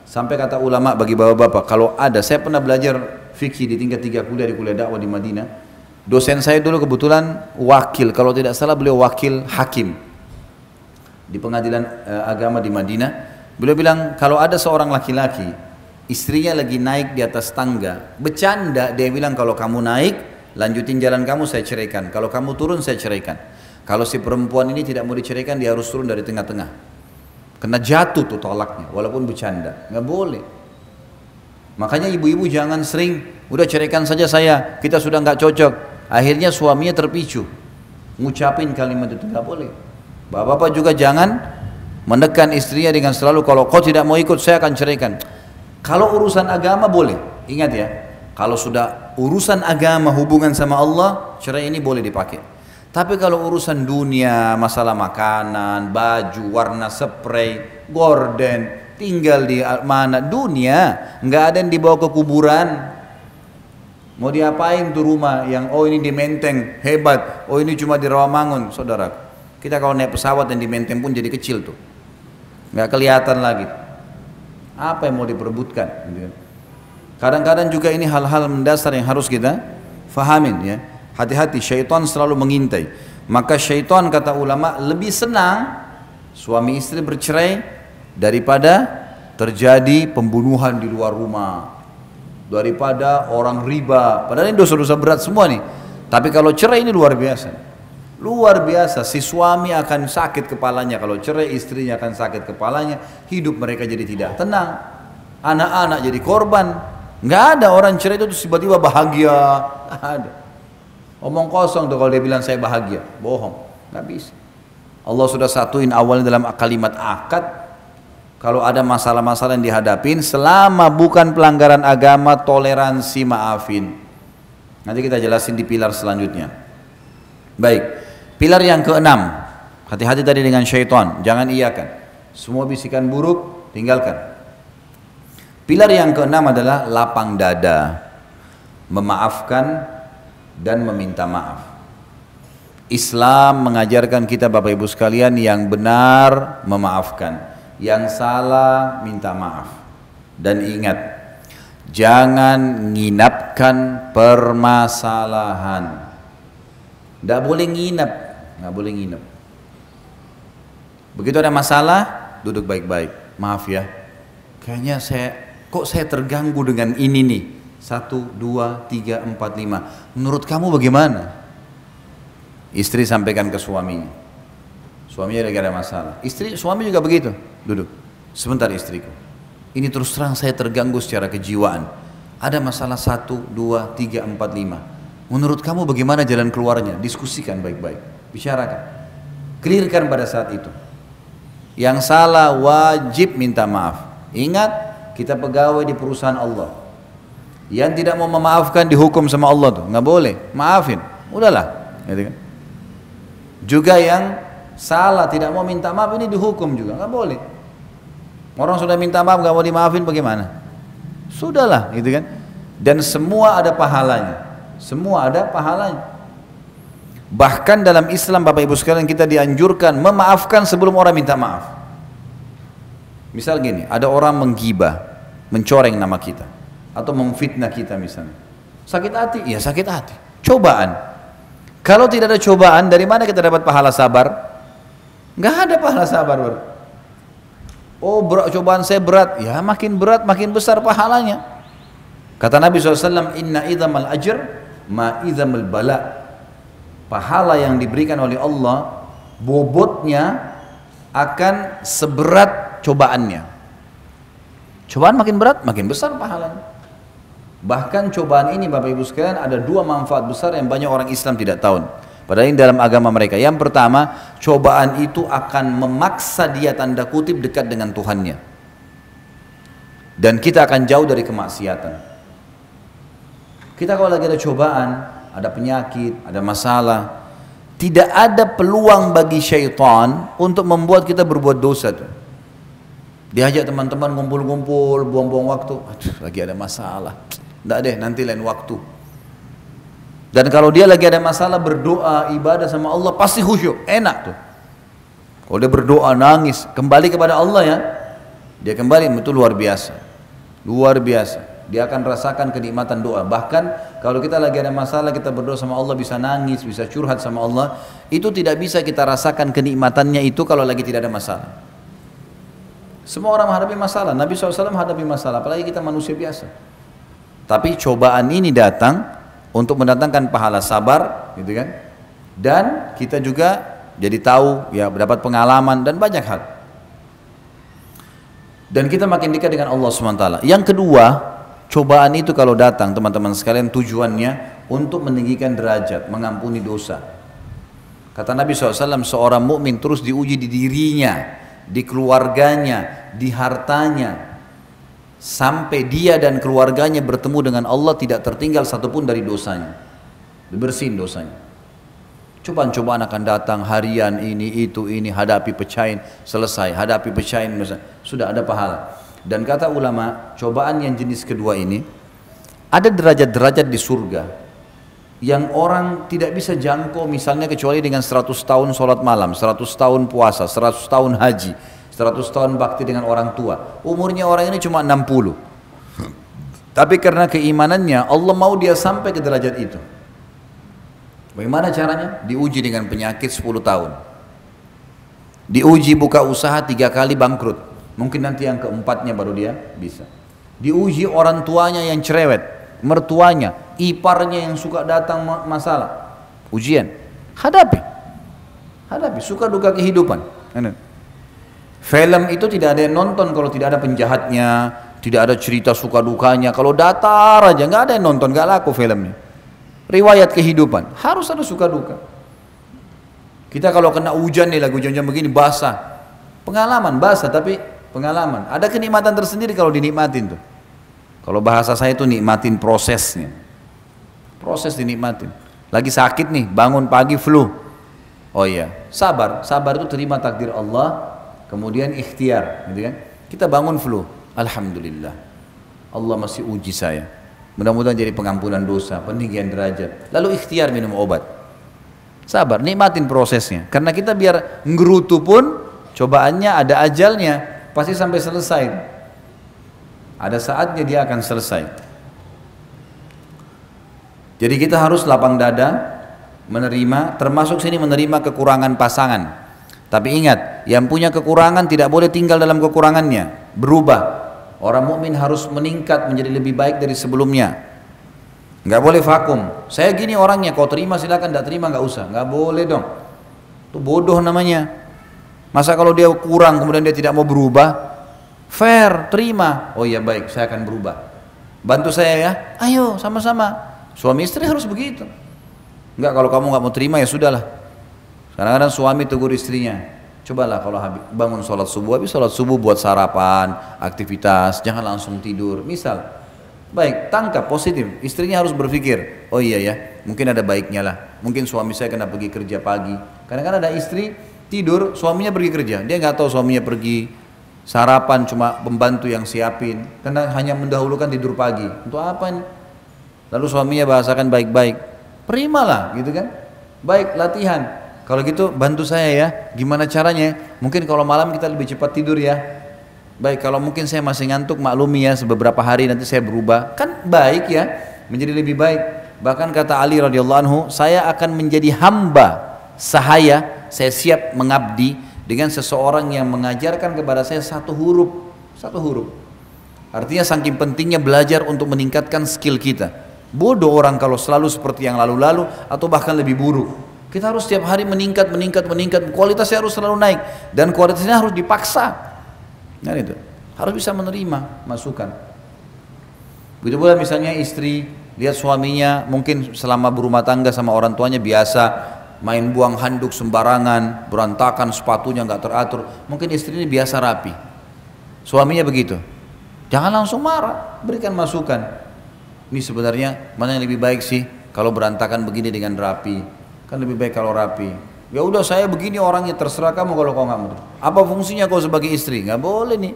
Sampai kata ulama bagi bapak-bapak, kalau ada, saya pernah belajar fikih di tingkat 3 kuliah di kuliah dakwah di Madinah. Dosen saya dulu kebetulan wakil, kalau tidak salah beliau wakil hakim di pengadilan agama di Madinah. Beliau bilang kalau ada seorang laki-laki istrinya lagi naik di atas tangga, bercanda dia bilang, kalau kamu naik lanjutin jalan kamu, saya ceraikan. Kalau kamu turun, saya ceraikan. Kalau si perempuan ini tidak mau diceraikan, dia harus turun dari tengah-tengah, kena jatuh tuh tolaknya, walaupun bercanda, nggak boleh. Makanya ibu-ibu jangan sering udah ceraikan saja saya, kita sudah nggak cocok, akhirnya suaminya terpicu ngucapin kalimat itu, nggak boleh. Bapak-bapak juga jangan menekan istrinya dengan selalu, kalau kau tidak mau ikut saya akan ceraikan. Kalau urusan agama boleh, ingat ya, kalau sudah urusan agama hubungan sama Allah, cerai ini boleh dipakai. Tapi kalau urusan dunia, masalah makanan, baju, warna spray, gorden, tinggal di mana, dunia, nggak ada yang dibawa ke kuburan. Mau diapain tuh rumah yang oh ini di Menteng hebat, oh ini cuma di Rawamangun, saudara. Kita kalau naik pesawat yang di Menteng pun jadi kecil tuh, nggak kelihatan lagi. Apa yang mau diperebutkan? Kadang-kadang juga ini hal-hal mendasar yang harus kita fahamin ya. Hati-hati, syaitan selalu mengintai. Maka syaitan kata ulama lebih senang suami istri bercerai daripada terjadi pembunuhan di luar rumah, daripada orang riba. Padahal ini dosa-dosa berat semua nih. Tapi kalau cerai ini luar biasa. Luar biasa, si suami akan sakit kepalanya, kalau cerai istrinya akan sakit kepalanya, hidup mereka jadi tidak tenang, anak-anak jadi korban. Nggak ada orang cerai itu tiba-tiba bahagia, nggak ada. Omong kosong tuh kalau dia bilang saya bahagia, bohong, nggak bisa. Allah sudah satuin awalnya dalam kalimat akad, kalau ada masalah-masalah yang dihadapin, selama bukan pelanggaran agama, toleransi, maafin. Nanti kita jelasin di pilar selanjutnya. Baik. Pilar yang keenam, hati-hati tadi dengan syaitan, jangan iyakan. Semua bisikan buruk, tinggalkan. Pilar yang keenam adalah lapang dada, memaafkan dan meminta maaf. Islam mengajarkan kita Bapak Ibu sekalian yang benar memaafkan, yang salah minta maaf. Dan ingat, jangan nginapkan permasalahan. Tidak boleh nginap, nggak boleh nginep. Begitu ada masalah, duduk baik-baik. Maaf ya, kayaknya kok saya terganggu dengan ini nih. 1, 2, 3, 4, 5. Menurut kamu bagaimana? Istri sampaikan ke suaminya. Suaminya lagi ada masalah. Suami juga begitu. Duduk. Sebentar istriku. Ini terus terang saya terganggu secara kejiwaan. Ada masalah 1, 2, 3, 4, 5. Menurut kamu bagaimana jalan keluarnya? Diskusikan baik-baik, bicarakan, clearkan pada saat itu. Yang salah wajib minta maaf. Ingat, kita pegawai di perusahaan Allah. Yang tidak mau memaafkan dihukum sama Allah tuh, nggak boleh. Maafin, udahlah. Gitu kan? Juga yang salah tidak mau minta maaf ini dihukum juga, nggak boleh. Orang sudah minta maaf nggak mau dimaafin bagaimana? Sudahlah, gitu kan? Dan semua ada pahalanya. Semua ada pahalanya. Bahkan dalam Islam Bapak Ibu sekalian kita dianjurkan memaafkan sebelum orang minta maaf. Misal gini, ada orang menggibah, mencoreng nama kita, atau memfitnah kita misalnya. Sakit hati? Ya sakit hati. Cobaan. Kalau tidak ada cobaan, dari mana kita dapat pahala sabar? Nggak ada pahala sabar. Oh cobaan saya berat, ya makin berat makin besar pahalanya. Kata Nabi SAW, inna idhamal ajr ma idhamal bala. Pahala yang diberikan oleh Allah bobotnya akan seberat cobaannya. Cobaan makin berat makin besar pahalanya. Bahkan cobaan ini Bapak Ibu sekalian ada 2 manfaat besar yang banyak orang Islam tidak tahu. Padahal ini dalam agama mereka. Yang pertama, cobaan itu akan memaksa dia tanda kutip dekat dengan Tuhannya. Dan kita akan jauh dari kemaksiatan. Kita kalau lagi ada cobaan, ada penyakit, ada masalah, tidak ada peluang bagi syaitan untuk membuat kita berbuat dosa tuh. Diajak teman-teman ngumpul-ngumpul, buang-buang waktu. Aduh, lagi ada masalah. Enggak deh, nanti lain waktu. Dan kalau dia lagi ada masalah, berdoa, ibadah sama Allah, pasti khusyuk, enak tuh. Kalau dia berdoa, nangis, kembali kepada Allah ya, dia kembali, itu luar biasa. Luar biasa. Dia akan rasakan kenikmatan doa. Bahkan kalau kita lagi ada masalah, kita berdoa sama Allah, bisa nangis, bisa curhat sama Allah, itu tidak bisa kita rasakan kenikmatannya itu kalau lagi tidak ada masalah. Semua orang menghadapi masalah, Nabi SAW menghadapi masalah, apalagi kita manusia biasa. Tapi cobaan ini datang untuk mendatangkan pahala sabar, gitu kan? Dan kita juga jadi tahu, ya dapat pengalaman dan banyak hal. Dan kita makin dekat dengan Allah SWT. Yang kedua, cobaan itu kalau datang teman-teman sekalian tujuannya untuk meninggikan derajat, mengampuni dosa. Kata Nabi SAW, seorang mukmin terus diuji di dirinya, di keluarganya, di hartanya, sampai dia dan keluarganya bertemu dengan Allah tidak tertinggal satupun dari dosanya, dibersihin dosanya. Cobaan-cobaan akan datang harian, ini, itu, ini, hadapi, pecahin, selesai, hadapi, pecahin, sudah ada pahala. Dan kata ulama, cobaan yang jenis kedua ini, ada derajat-derajat di surga yang orang tidak bisa jangkau, misalnya kecuali dengan 100 tahun sholat malam, 100 tahun puasa, 100 tahun haji, 100 tahun bakti dengan orang tua. Umurnya orang ini cuma 60. Tapi karena keimanannya, Allah mau dia sampai ke derajat itu. Bagaimana caranya? Diuji dengan penyakit 10 tahun. Diuji buka usaha 3 kali bangkrut. Mungkin nanti yang keempatnya baru dia bisa. Diuji orang tuanya yang cerewet, mertuanya, iparnya yang suka datang masalah. Ujian. Hadapi. Hadapi, suka duka kehidupan. Film itu tidak ada yang nonton kalau tidak ada penjahatnya, tidak ada cerita suka dukanya. Kalau datar aja, nggak ada yang nonton, nggak laku filmnya. Riwayat kehidupan, harus ada suka duka. Kita kalau kena hujan nih, lagi hujan-hujan begini, basah. Pengalaman, basah tapi pengalaman. Ada kenikmatan tersendiri kalau dinikmatin tuh. Kalau bahasa saya itu nikmatin prosesnya. Proses dinikmatin. Lagi sakit nih, bangun pagi flu. Oh iya, sabar. Sabar itu terima takdir Allah, kemudian ikhtiar, gitu kan? Kita bangun flu, alhamdulillah. Allah masih uji saya. Mudah-mudahan jadi pengampunan dosa, peninggian derajat. Lalu ikhtiar minum obat. Sabar, nikmatin prosesnya. Karena kita biar ngerutu pun, cobaannya ada ajalnya, pasti sampai selesai. Ada saatnya dia akan selesai. Jadi kita harus lapang dada, menerima, termasuk sini menerima kekurangan pasangan. Tapi ingat, yang punya kekurangan tidak boleh tinggal dalam kekurangannya, berubah. Orang mukmin harus meningkat menjadi lebih baik dari sebelumnya. Nggak boleh vakum. Saya gini orangnya, kau terima silakan, tidak terima nggak usah. Nggak boleh dong. Itu bodoh namanya. Masa kalau dia kurang kemudian dia tidak mau berubah? Fair, terima. Oh iya baik, saya akan berubah. Bantu saya ya. Ayo sama-sama. Suami istri harus begitu. Enggak, kalau kamu nggak mau terima ya sudahlah. Kadang-kadang suami tegur istrinya. Cobalah kalau bangun sholat subuh, habis sholat subuh buat sarapan, aktivitas, jangan langsung tidur. Misal, baik, tangkap positif. Istrinya harus berpikir, oh iya ya, mungkin ada baiknya lah. Mungkin suami saya kena pergi kerja pagi. Kadang-kadang ada istri tidur, suaminya pergi kerja. Dia nggak tahu suaminya pergi sarapan, cuma pembantu yang siapin. Karena hanya mendahulukan tidur pagi. Untuk apa ini? Lalu suaminya bahasakan baik-baik. Terimalah, gitu kan? Baik, latihan. Kalau gitu bantu saya ya, gimana caranya? Mungkin kalau malam kita lebih cepat tidur ya. Baik, kalau mungkin saya masih ngantuk, maklumi ya, beberapa hari nanti saya berubah. Kan baik ya, menjadi lebih baik. Bahkan kata Ali radhiyallahu anhu, saya akan menjadi hamba sahaya, saya siap mengabdi dengan seseorang yang mengajarkan kepada saya satu huruf. Artinya saking pentingnya belajar untuk meningkatkan skill kita. Bodoh orang kalau selalu seperti yang lalu-lalu atau bahkan lebih buruk. Kita harus setiap hari meningkat, kualitasnya harus selalu naik dan kualitasnya harus dipaksa. Nah itu, harus bisa menerima masukan. Begitu pula misalnya istri lihat suaminya mungkin selama berumah tangga sama orang tuanya biasa, main buang handuk sembarangan, berantakan sepatunya nggak teratur. Mungkin istrinya biasa rapi, suaminya begitu. Jangan langsung marah, berikan masukan. Ini sebenarnya mana yang lebih baik sih? Kalau berantakan begini dengan rapi, kan lebih baik kalau rapi. Ya udah saya begini orangnya, terserah kamu kalau kau nggak mau. Apa fungsinya kau sebagai istri? Nggak boleh nih,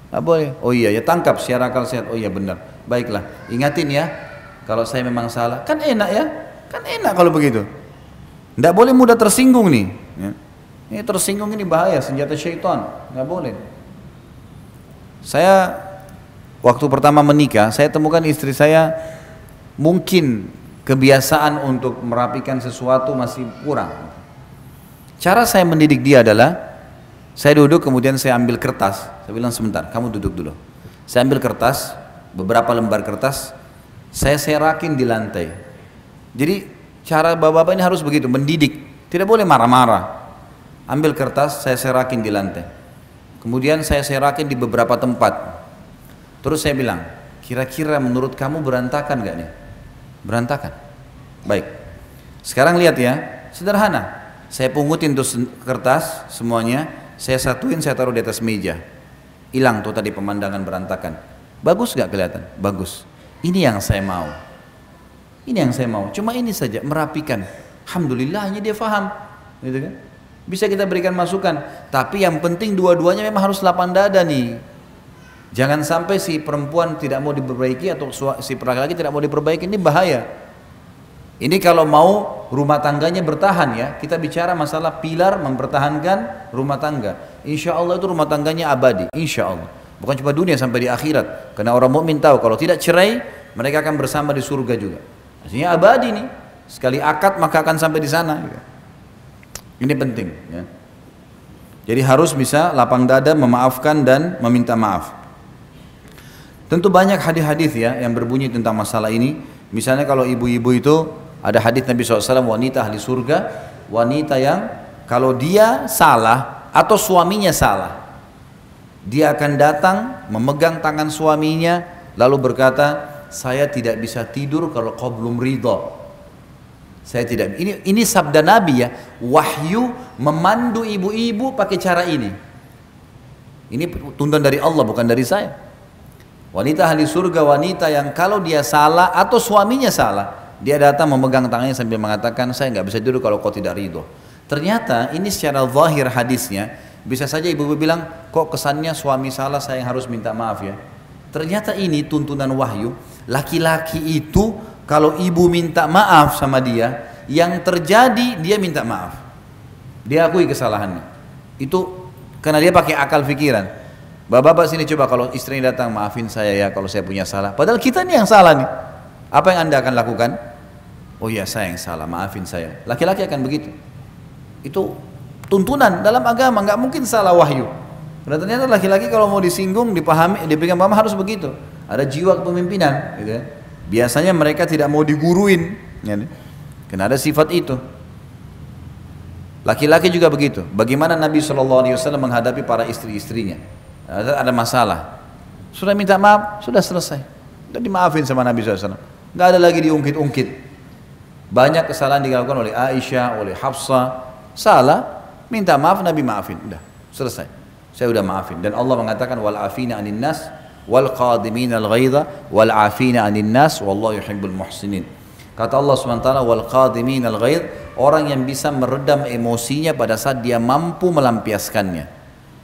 nggak boleh. Oh iya ya, tangkap secara akal sehat. Oh iya benar, baiklah. Ingatin ya, kalau saya memang salah, kan enak ya, kan enak kalau begitu. Nggak boleh mudah tersinggung nih. Ya. Ini tersinggung ini bahaya, senjata syaitan, nggak boleh. Saya waktu pertama menikah, saya temukan istri saya mungkin kebiasaan untuk merapikan sesuatu masih kurang. Cara saya mendidik dia adalah, saya duduk kemudian saya ambil kertas, saya bilang sebentar, kamu duduk dulu. Saya ambil kertas, beberapa lembar kertas, saya serakin di lantai. Jadi cara bapak-bapak ini harus begitu, mendidik, tidak boleh marah-marah. Ambil kertas, saya serakin di lantai. Kemudian saya serakin di beberapa tempat. Terus saya bilang, kira-kira menurut kamu berantakan gak nih? Berantakan. Baik. Sekarang lihat ya, sederhana. Saya pungutin tuh kertas semuanya, saya satuin, saya taruh di atas meja. Hilang tuh tadi pemandangan berantakan. Bagus gak kelihatan? Bagus. Ini yang saya mau. Ini yang saya mau. Cuma ini saja, merapikan. Alhamdulillahnya dia faham. Gitu kan? Bisa kita berikan masukan. Tapi yang penting dua-duanya memang harus lapang dada nih. Jangan sampai si perempuan tidak mau diperbaiki atau si laki-laki tidak mau diperbaiki, ini bahaya. Ini kalau mau rumah tangganya bertahan ya, kita bicara masalah pilar mempertahankan rumah tangga. Insya Allah itu rumah tangganya abadi, insya Allah. Bukan cuma dunia, sampai di akhirat. Karena orang mukmin tahu kalau tidak cerai, mereka akan bersama di surga juga. Artinya abadi nih. Sekali akad maka akan sampai di sana. Ini penting. Ya. Jadi harus bisa lapang dada, memaafkan dan meminta maaf. Tentu banyak hadis-hadis ya yang berbunyi tentang masalah ini. Misalnya kalau ibu-ibu itu, ada hadis Nabi SAW, wanita ahli surga, wanita yang kalau dia salah atau suaminya salah, dia akan datang memegang tangan suaminya lalu berkata, saya tidak bisa tidur kalau kau belum ridho. Saya tidak. Ini sabda Nabi ya, wahyu memandu ibu-ibu pakai cara ini. Ini tuntunan dari Allah, bukan dari saya. Wanita ahli surga, wanita yang kalau dia salah atau suaminya salah, dia datang memegang tangannya sambil mengatakan, saya nggak bisa tidur kalau kau tidak ridho. Ternyata ini secara zahir hadisnya, bisa saja ibu-ibu bilang, kok kesannya suami salah saya yang harus minta maaf ya. Ternyata ini tuntunan wahyu, laki-laki itu kalau ibu minta maaf sama dia, yang terjadi dia minta maaf. Dia akui kesalahannya. Itu karena dia pakai akal pikiran. Bapak-bapak sini coba kalau istrinya datang, maafin saya ya kalau saya punya salah. Padahal kita nih yang salah nih. Apa yang Anda akan lakukan? Oh iya saya yang salah, maafin saya. Laki-laki akan begitu. Itu tuntunan dalam agama, nggak mungkin salah wahyu. Karena ternyata laki-laki kalau mau disinggung, dipahami, diberikan paham harus begitu. Ada jiwa kepemimpinan. Gitu ya. Biasanya mereka tidak mau diguruin. Ya, karena ada sifat itu. Laki-laki juga begitu. Bagaimana Nabi SAW menghadapi para istri-istrinya? Ada masalah, sudah minta maaf, sudah selesai, sudah dimaafin sama Nabi SAW. Nggak ada lagi diungkit-ungkit. Banyak kesalahan dilakukan oleh Aisyah, oleh Hafsah, salah, minta maaf, Nabi maafin, udah selesai. Saya udah maafin. Dan Allah mengatakan wal afina anin nas wal qadimin al ghaidha wal afina anin nas wallahu yuhibbul muhsinin. Kata Allah SWT, wal qadimin al ghaidh, orang yang bisa meredam emosinya pada saat dia mampu melampiaskannya.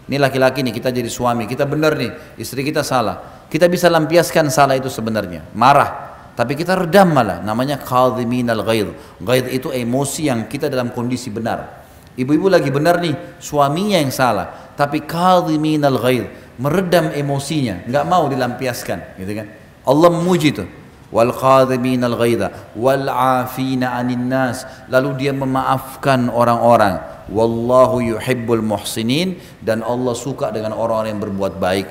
Ini laki-laki nih, kita jadi suami, kita benar nih, istri kita salah. Kita bisa lampiaskan salah itu sebenarnya, marah. Tapi kita redam malah, namanya qadhimin al-ghaidh. Ghaidh itu emosi yang kita dalam kondisi benar. Ibu-ibu lagi benar nih, suaminya yang salah. Tapi qadhimin al-ghaidh, meredam emosinya, nggak mau dilampiaskan. Gitu kan? Allah memuji itu. Wal qadhimin al-ghaidha wal afina anin nas. Lalu dia memaafkan orang-orang. Wallahu yuhibbul muhsinin, dan Allah suka dengan orang-orang yang berbuat baik.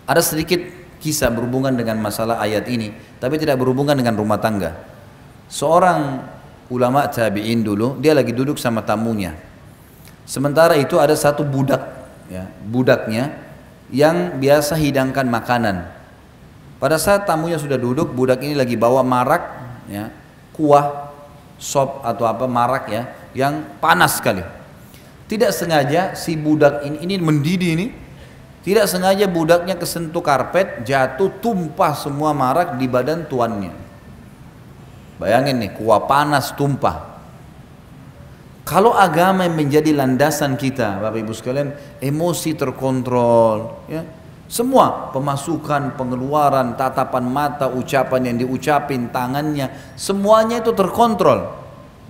Ada sedikit kisah berhubungan dengan masalah ayat ini, tapi tidak berhubungan dengan rumah tangga. Seorang ulama tabi'in dulu, dia lagi duduk sama tamunya. Sementara itu ada satu budak, ya, budaknya yang biasa hidangkan makanan. Pada saat tamunya sudah duduk, budak ini lagi bawa marak, ya, kuah, sop atau apa marak ya, yang panas sekali. Tidak sengaja si budak ini mendidih ini, tidak sengaja budaknya kesentuh karpet, jatuh, tumpah semua marak di badan tuannya. Bayangin nih, kuah panas tumpah. Kalau agama yang menjadi landasan kita, Bapak Ibu sekalian, emosi terkontrol, ya. Semua pemasukan, pengeluaran, tatapan mata, ucapan yang diucapin, tangannya, semuanya itu terkontrol.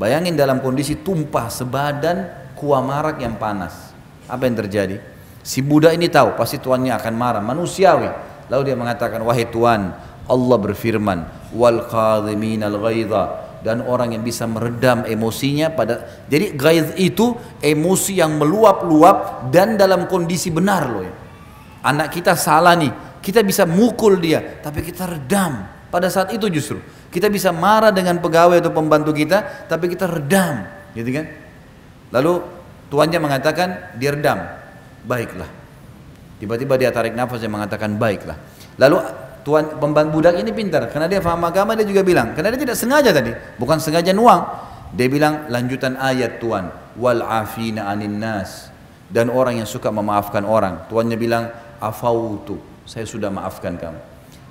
Bayangin dalam kondisi tumpah sebadan kuah marak yang panas. Apa yang terjadi? Si budak ini tahu pasti tuannya akan marah, manusiawi. Lalu dia mengatakan, wahai Tuan, Allah berfirman, wal qadhiminal ghaidha, dan orang yang bisa meredam emosinya pada. Jadi ghaidh itu emosi yang meluap-luap dan dalam kondisi benar loh ya. Anak kita salah nih, kita bisa mukul dia, tapi kita redam. Pada saat itu justru kita bisa marah dengan pegawai atau pembantu kita, tapi kita redam, gitu kan? Lalu tuannya mengatakan dia redam, baiklah. Tiba-tiba dia tarik nafas dan mengatakan baiklah. Lalu tuan pembantu budak ini pintar, karena dia paham agama, dia juga bilang, karena dia tidak sengaja tadi, bukan sengaja nuang. Dia bilang lanjutan ayat Tuan, wal afina anin nas, dan orang yang suka memaafkan orang. Tuannya bilang afautu, saya sudah maafkan kamu.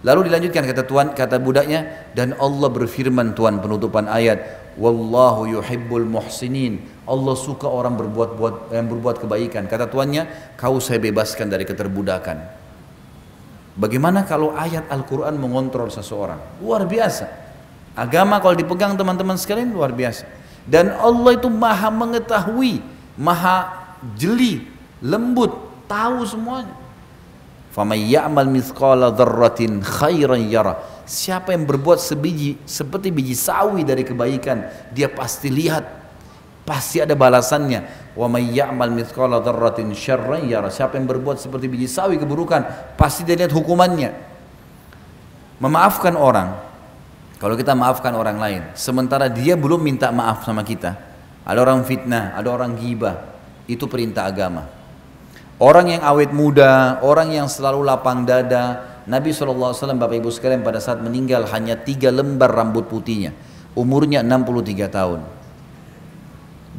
Lalu dilanjutkan kata tuan, kata budaknya, dan Allah berfirman Tuan penutupan ayat, wallahu yuhibbul muhsinin, Allah suka orang berbuat kebaikan. Kata tuannya, kau saya bebaskan dari keterbudakan. Bagaimana kalau ayat Al-Quran mengontrol seseorang? Luar biasa. Agama kalau dipegang teman-teman sekalian luar biasa. Dan Allah itu maha mengetahui, maha jeli, lembut, tahu semuanya. Faman ya'mal mithqala dzarratin khairan yara. Siapa yang berbuat seperti biji sawi dari kebaikan, dia pasti lihat, pasti ada balasannya. Wa may ya'mal mithqala dzarratin syarran yara. Siapa yang berbuat seperti biji sawi keburukan, pasti dia lihat hukumannya. Memaafkan orang, kalau kita maafkan orang lain, sementara dia belum minta maaf sama kita, ada orang fitnah, ada orang ghibah, itu perintah agama. Orang yang awet muda, orang yang selalu lapang dada, Nabi SAW Bapak Ibu sekalian pada saat meninggal hanya 3 lembar rambut putihnya, umurnya 63 tahun.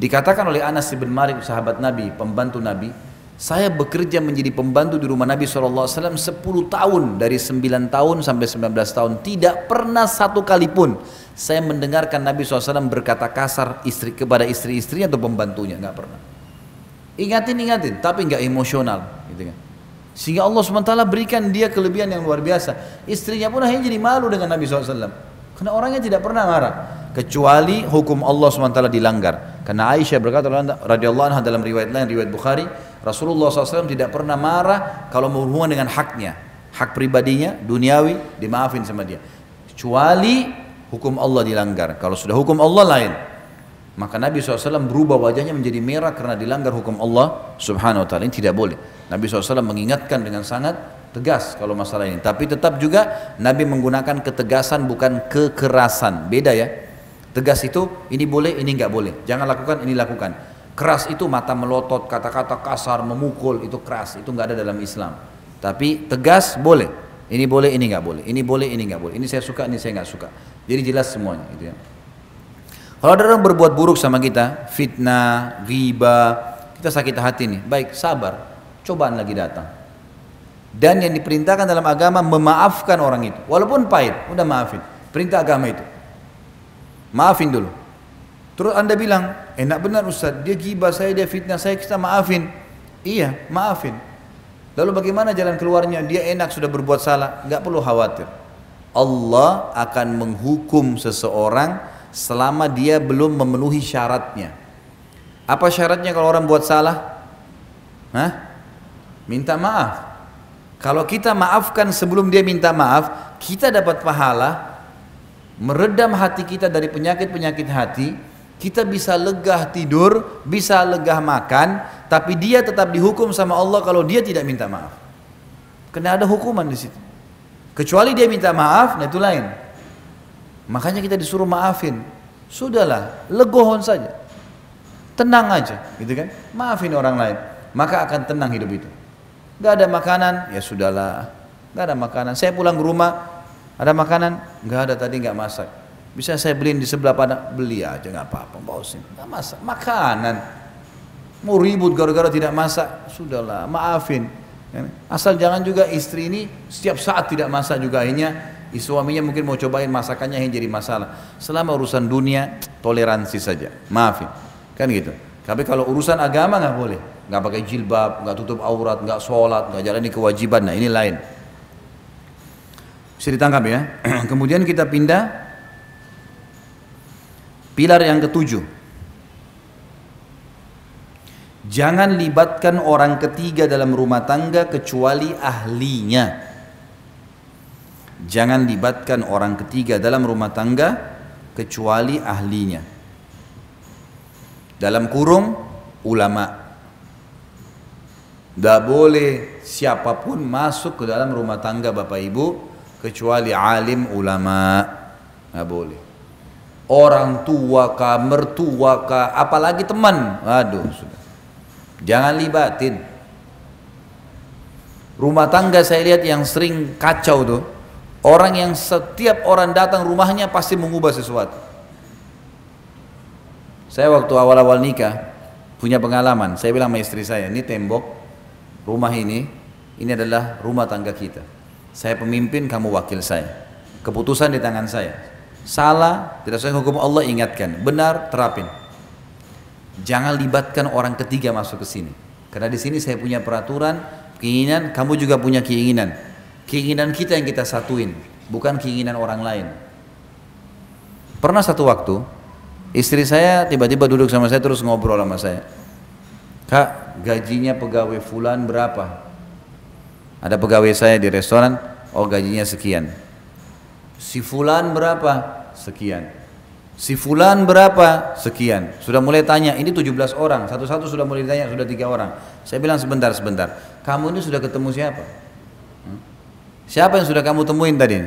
Dikatakan oleh Anas bin Malik, sahabat Nabi, pembantu Nabi, saya bekerja menjadi pembantu di rumah Nabi SAW 10 tahun, dari 9 tahun sampai 19 tahun, tidak pernah satu kali pun saya mendengarkan Nabi SAW berkata kasar kepada istri-istrinya atau pembantunya, nggak pernah. Ingatin, tapi nggak emosional, gitu kan. Sehingga Allah SWT berikan dia kelebihan yang luar biasa. Istrinya pun akhirnya jadi malu dengan Nabi SAW, karena orangnya tidak pernah marah, kecuali hukum Allah SWT dilanggar. Karena Aisyah berkata radhiyallahu anha dalam riwayat lain, riwayat Bukhari, Rasulullah SAW tidak pernah marah kalau berhubungan dengan haknya, hak pribadinya, duniawi, dimaafin sama dia, kecuali hukum Allah dilanggar. Kalau sudah hukum Allah lain, maka Nabi SAW berubah wajahnya menjadi merah karena dilanggar hukum Allah Subhanahu Wa Taala. Ini tidak boleh. Nabi SAW mengingatkan dengan sangat tegas kalau masalah ini. Tapi tetap juga Nabi menggunakan ketegasan bukan kekerasan. Beda ya. Tegas itu ini boleh, ini nggak boleh. Jangan lakukan, ini lakukan. Keras itu mata melotot, kata-kata kasar, memukul, itu keras. Itu nggak ada dalam Islam. Tapi tegas boleh. Ini boleh, ini nggak boleh. Ini boleh, ini nggak boleh. Ini saya suka, ini saya nggak suka. Jadi jelas semuanya. Gitu ya. Kalau ada orang berbuat buruk sama kita, fitnah, ghibah, kita sakit hati nih, baik, sabar, cobaan lagi datang. Dan yang diperintahkan dalam agama memaafkan orang itu, walaupun pahit, udah maafin. Perintah agama itu, maafin dulu. Terus anda bilang, enak benar Ustaz, dia ghibah saya, dia fitnah saya, kita maafin. Iya, maafin. Lalu bagaimana jalan keluarnya? Dia enak sudah berbuat salah, nggak perlu khawatir. Allah akan menghukum seseorang selama dia belum memenuhi syaratnya. Apa syaratnya kalau orang buat salah? Minta maaf. Kalau kita maafkan sebelum dia minta maaf, kita dapat pahala, meredam hati kita dari penyakit-penyakit hati, kita bisa lega tidur, bisa lega makan, tapi dia tetap dihukum sama Allah kalau dia tidak minta maaf. Karena ada hukuman di situ. Kecuali dia minta maaf, nah itu lain. Makanya kita disuruh maafin. Sudahlah, legohon saja, tenang aja, gitu kan? Maafin orang lain, maka akan tenang hidup itu. Gak ada makanan, ya sudahlah. Gak ada makanan. Saya pulang ke rumah, ada makanan? Gak ada, tadi gak masak. Bisa saya beliin di sebelah Padang, beli aja nggak apa-apa, bawa sini. Nggak masak, makanan. Mau ribut gara-gara tidak masak, sudahlah, maafin. Asal jangan juga istri ini setiap saat tidak masak juga, akhirnya suaminya mungkin mau cobain masakannya yang jadi masalah. Selama urusan dunia, toleransi saja, maafin, kan gitu. Tapi kalau urusan agama nggak boleh, nggak pakai jilbab, nggak tutup aurat, nggak sholat, nggak jalani kewajiban. Nah ini lain. Bisa ditangkap ya. Kemudian kita pindah pilar yang ketujuh. Jangan libatkan orang ketiga dalam rumah tangga kecuali ahlinya. Jangan libatkan orang ketiga dalam rumah tangga kecuali ahlinya. Dalam kurung ulama. Tidak boleh siapapun masuk ke dalam rumah tangga Bapak Ibu kecuali alim ulama. Tidak boleh. Orang tua kah, mertua kah, apalagi teman. Aduh, sudah. Jangan libatin. Rumah tangga saya lihat yang sering kacau tuh, orang yang setiap orang datang rumahnya pasti mengubah sesuatu. Saya waktu awal-awal nikah punya pengalaman. Saya bilang sama istri saya, ini tembok rumah ini adalah rumah tangga kita. Saya pemimpin, kamu wakil saya. Keputusan di tangan saya. Salah, tidak sesuai hukum Allah, ingatkan. Benar, terapin. Jangan libatkan orang ketiga masuk ke sini. Karena di sini saya punya peraturan, keinginan, kamu juga punya keinginan. Keinginan kita yang kita satuin, bukan keinginan orang lain. Pernah satu waktu, istri saya tiba-tiba duduk sama saya terus ngobrol sama saya. Kak, gajinya pegawai fulan berapa? Ada pegawai saya di restoran, oh gajinya sekian. Si fulan berapa? Sekian. Si fulan berapa? Sekian. Sudah mulai tanya, ini 17 orang, satu-satu sudah mulai ditanya, sudah 3 orang. Saya bilang sebentar. Kamu ini sudah ketemu siapa? Siapa yang sudah kamu temuin tadi?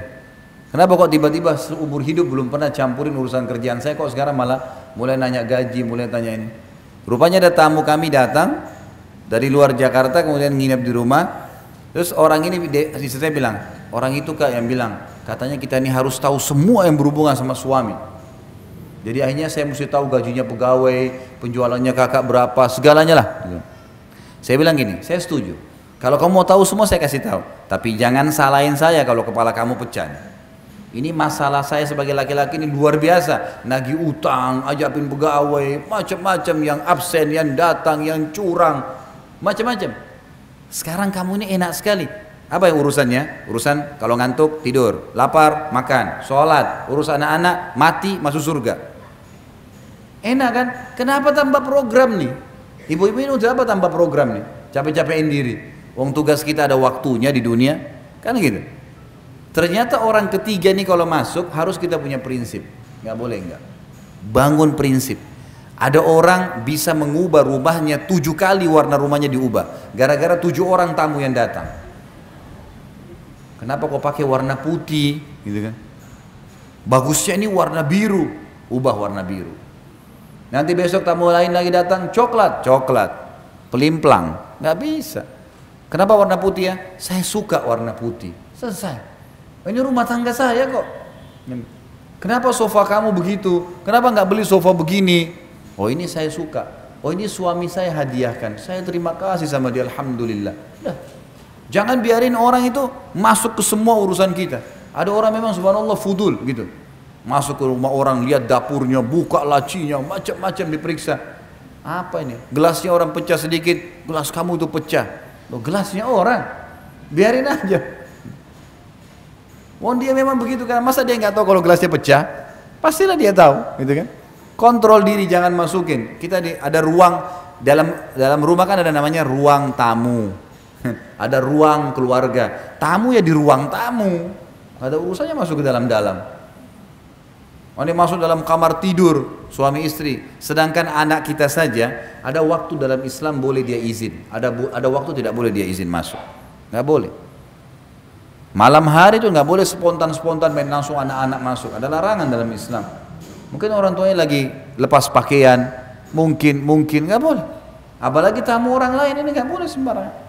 Kenapa kok tiba-tiba seumur hidup belum pernah campurin urusan kerjaan saya, kok sekarang malah mulai nanya gaji, mulai tanya ini? Rupanya ada tamu kami datang dari luar Jakarta, kemudian nginep di rumah. Terus orang ini, istri saya bilang, orang itu Kak yang bilang, katanya kita ini harus tahu semua yang berhubungan sama suami. Jadi akhirnya saya mesti tahu gajinya pegawai, penjualannya kakak berapa, segalanya lah. Saya bilang gini, saya setuju. Kalau kamu mau tahu semua saya kasih tahu. Tapi jangan salahin saya kalau kepala kamu pecah. Ini masalah saya sebagai laki-laki ini luar biasa. Nagih utang, ajapin pegawai, macam-macam, yang absen, yang datang, yang curang, macam-macam. Sekarang kamu ini enak sekali. Apa yang urusannya? Urusan kalau ngantuk tidur, lapar makan, sholat, urus anak-anak, mati masuk surga. Enak kan? Kenapa tambah program nih? Ibu-ibu ini udah apa tambah program nih? Capek-capekin diri. Wong tugas kita ada waktunya di dunia, kan gitu. Ternyata orang ketiga nih kalau masuk harus kita punya prinsip. Nggak boleh nggak. Bangun prinsip. Ada orang bisa mengubah rumahnya 7 kali warna rumahnya diubah. Gara-gara 7 orang tamu yang datang. Kenapa kok pakai warna putih, gitu kan? Bagusnya ini warna biru, ubah warna biru. Nanti besok tamu lain lagi datang, coklat, pelimplang, nggak bisa. Kenapa warna putih ya? Saya suka warna putih. Selesai. Ini rumah tangga saya kok. Kenapa sofa kamu begitu? Kenapa nggak beli sofa begini? Oh ini saya suka. Oh ini suami saya hadiahkan. Saya terima kasih sama dia, alhamdulillah. Dah. Jangan biarin orang itu masuk ke semua urusan kita. Ada orang memang subhanallah fudul gitu. Masuk ke rumah orang, lihat dapurnya, buka lacinya, macam-macam diperiksa. Apa ini? Gelasnya orang pecah sedikit, gelas kamu itu pecah. Loh, gelasnya orang, biarin aja. Wong dia memang begitu kan, masa dia nggak tahu kalau gelasnya pecah? Pastilah dia tahu, gitu kan? Kontrol diri, jangan masukin. Kita ada ruang dalam rumah kan ada namanya ruang tamu. Ada ruang keluarga. Tamu ya di ruang tamu. Ada urusannya masuk ke dalam-dalam. Ini masuk dalam kamar tidur suami istri. Sedangkan anak kita saja ada waktu dalam Islam boleh dia izin. Ada waktu tidak boleh dia izin masuk. Nggak boleh. Malam hari itu nggak boleh spontan-spontan main langsung anak-anak masuk. Ada larangan dalam Islam. Mungkin orang tuanya lagi lepas pakaian. Mungkin nggak boleh. Apalagi tamu orang lain ini nggak boleh sembarangan.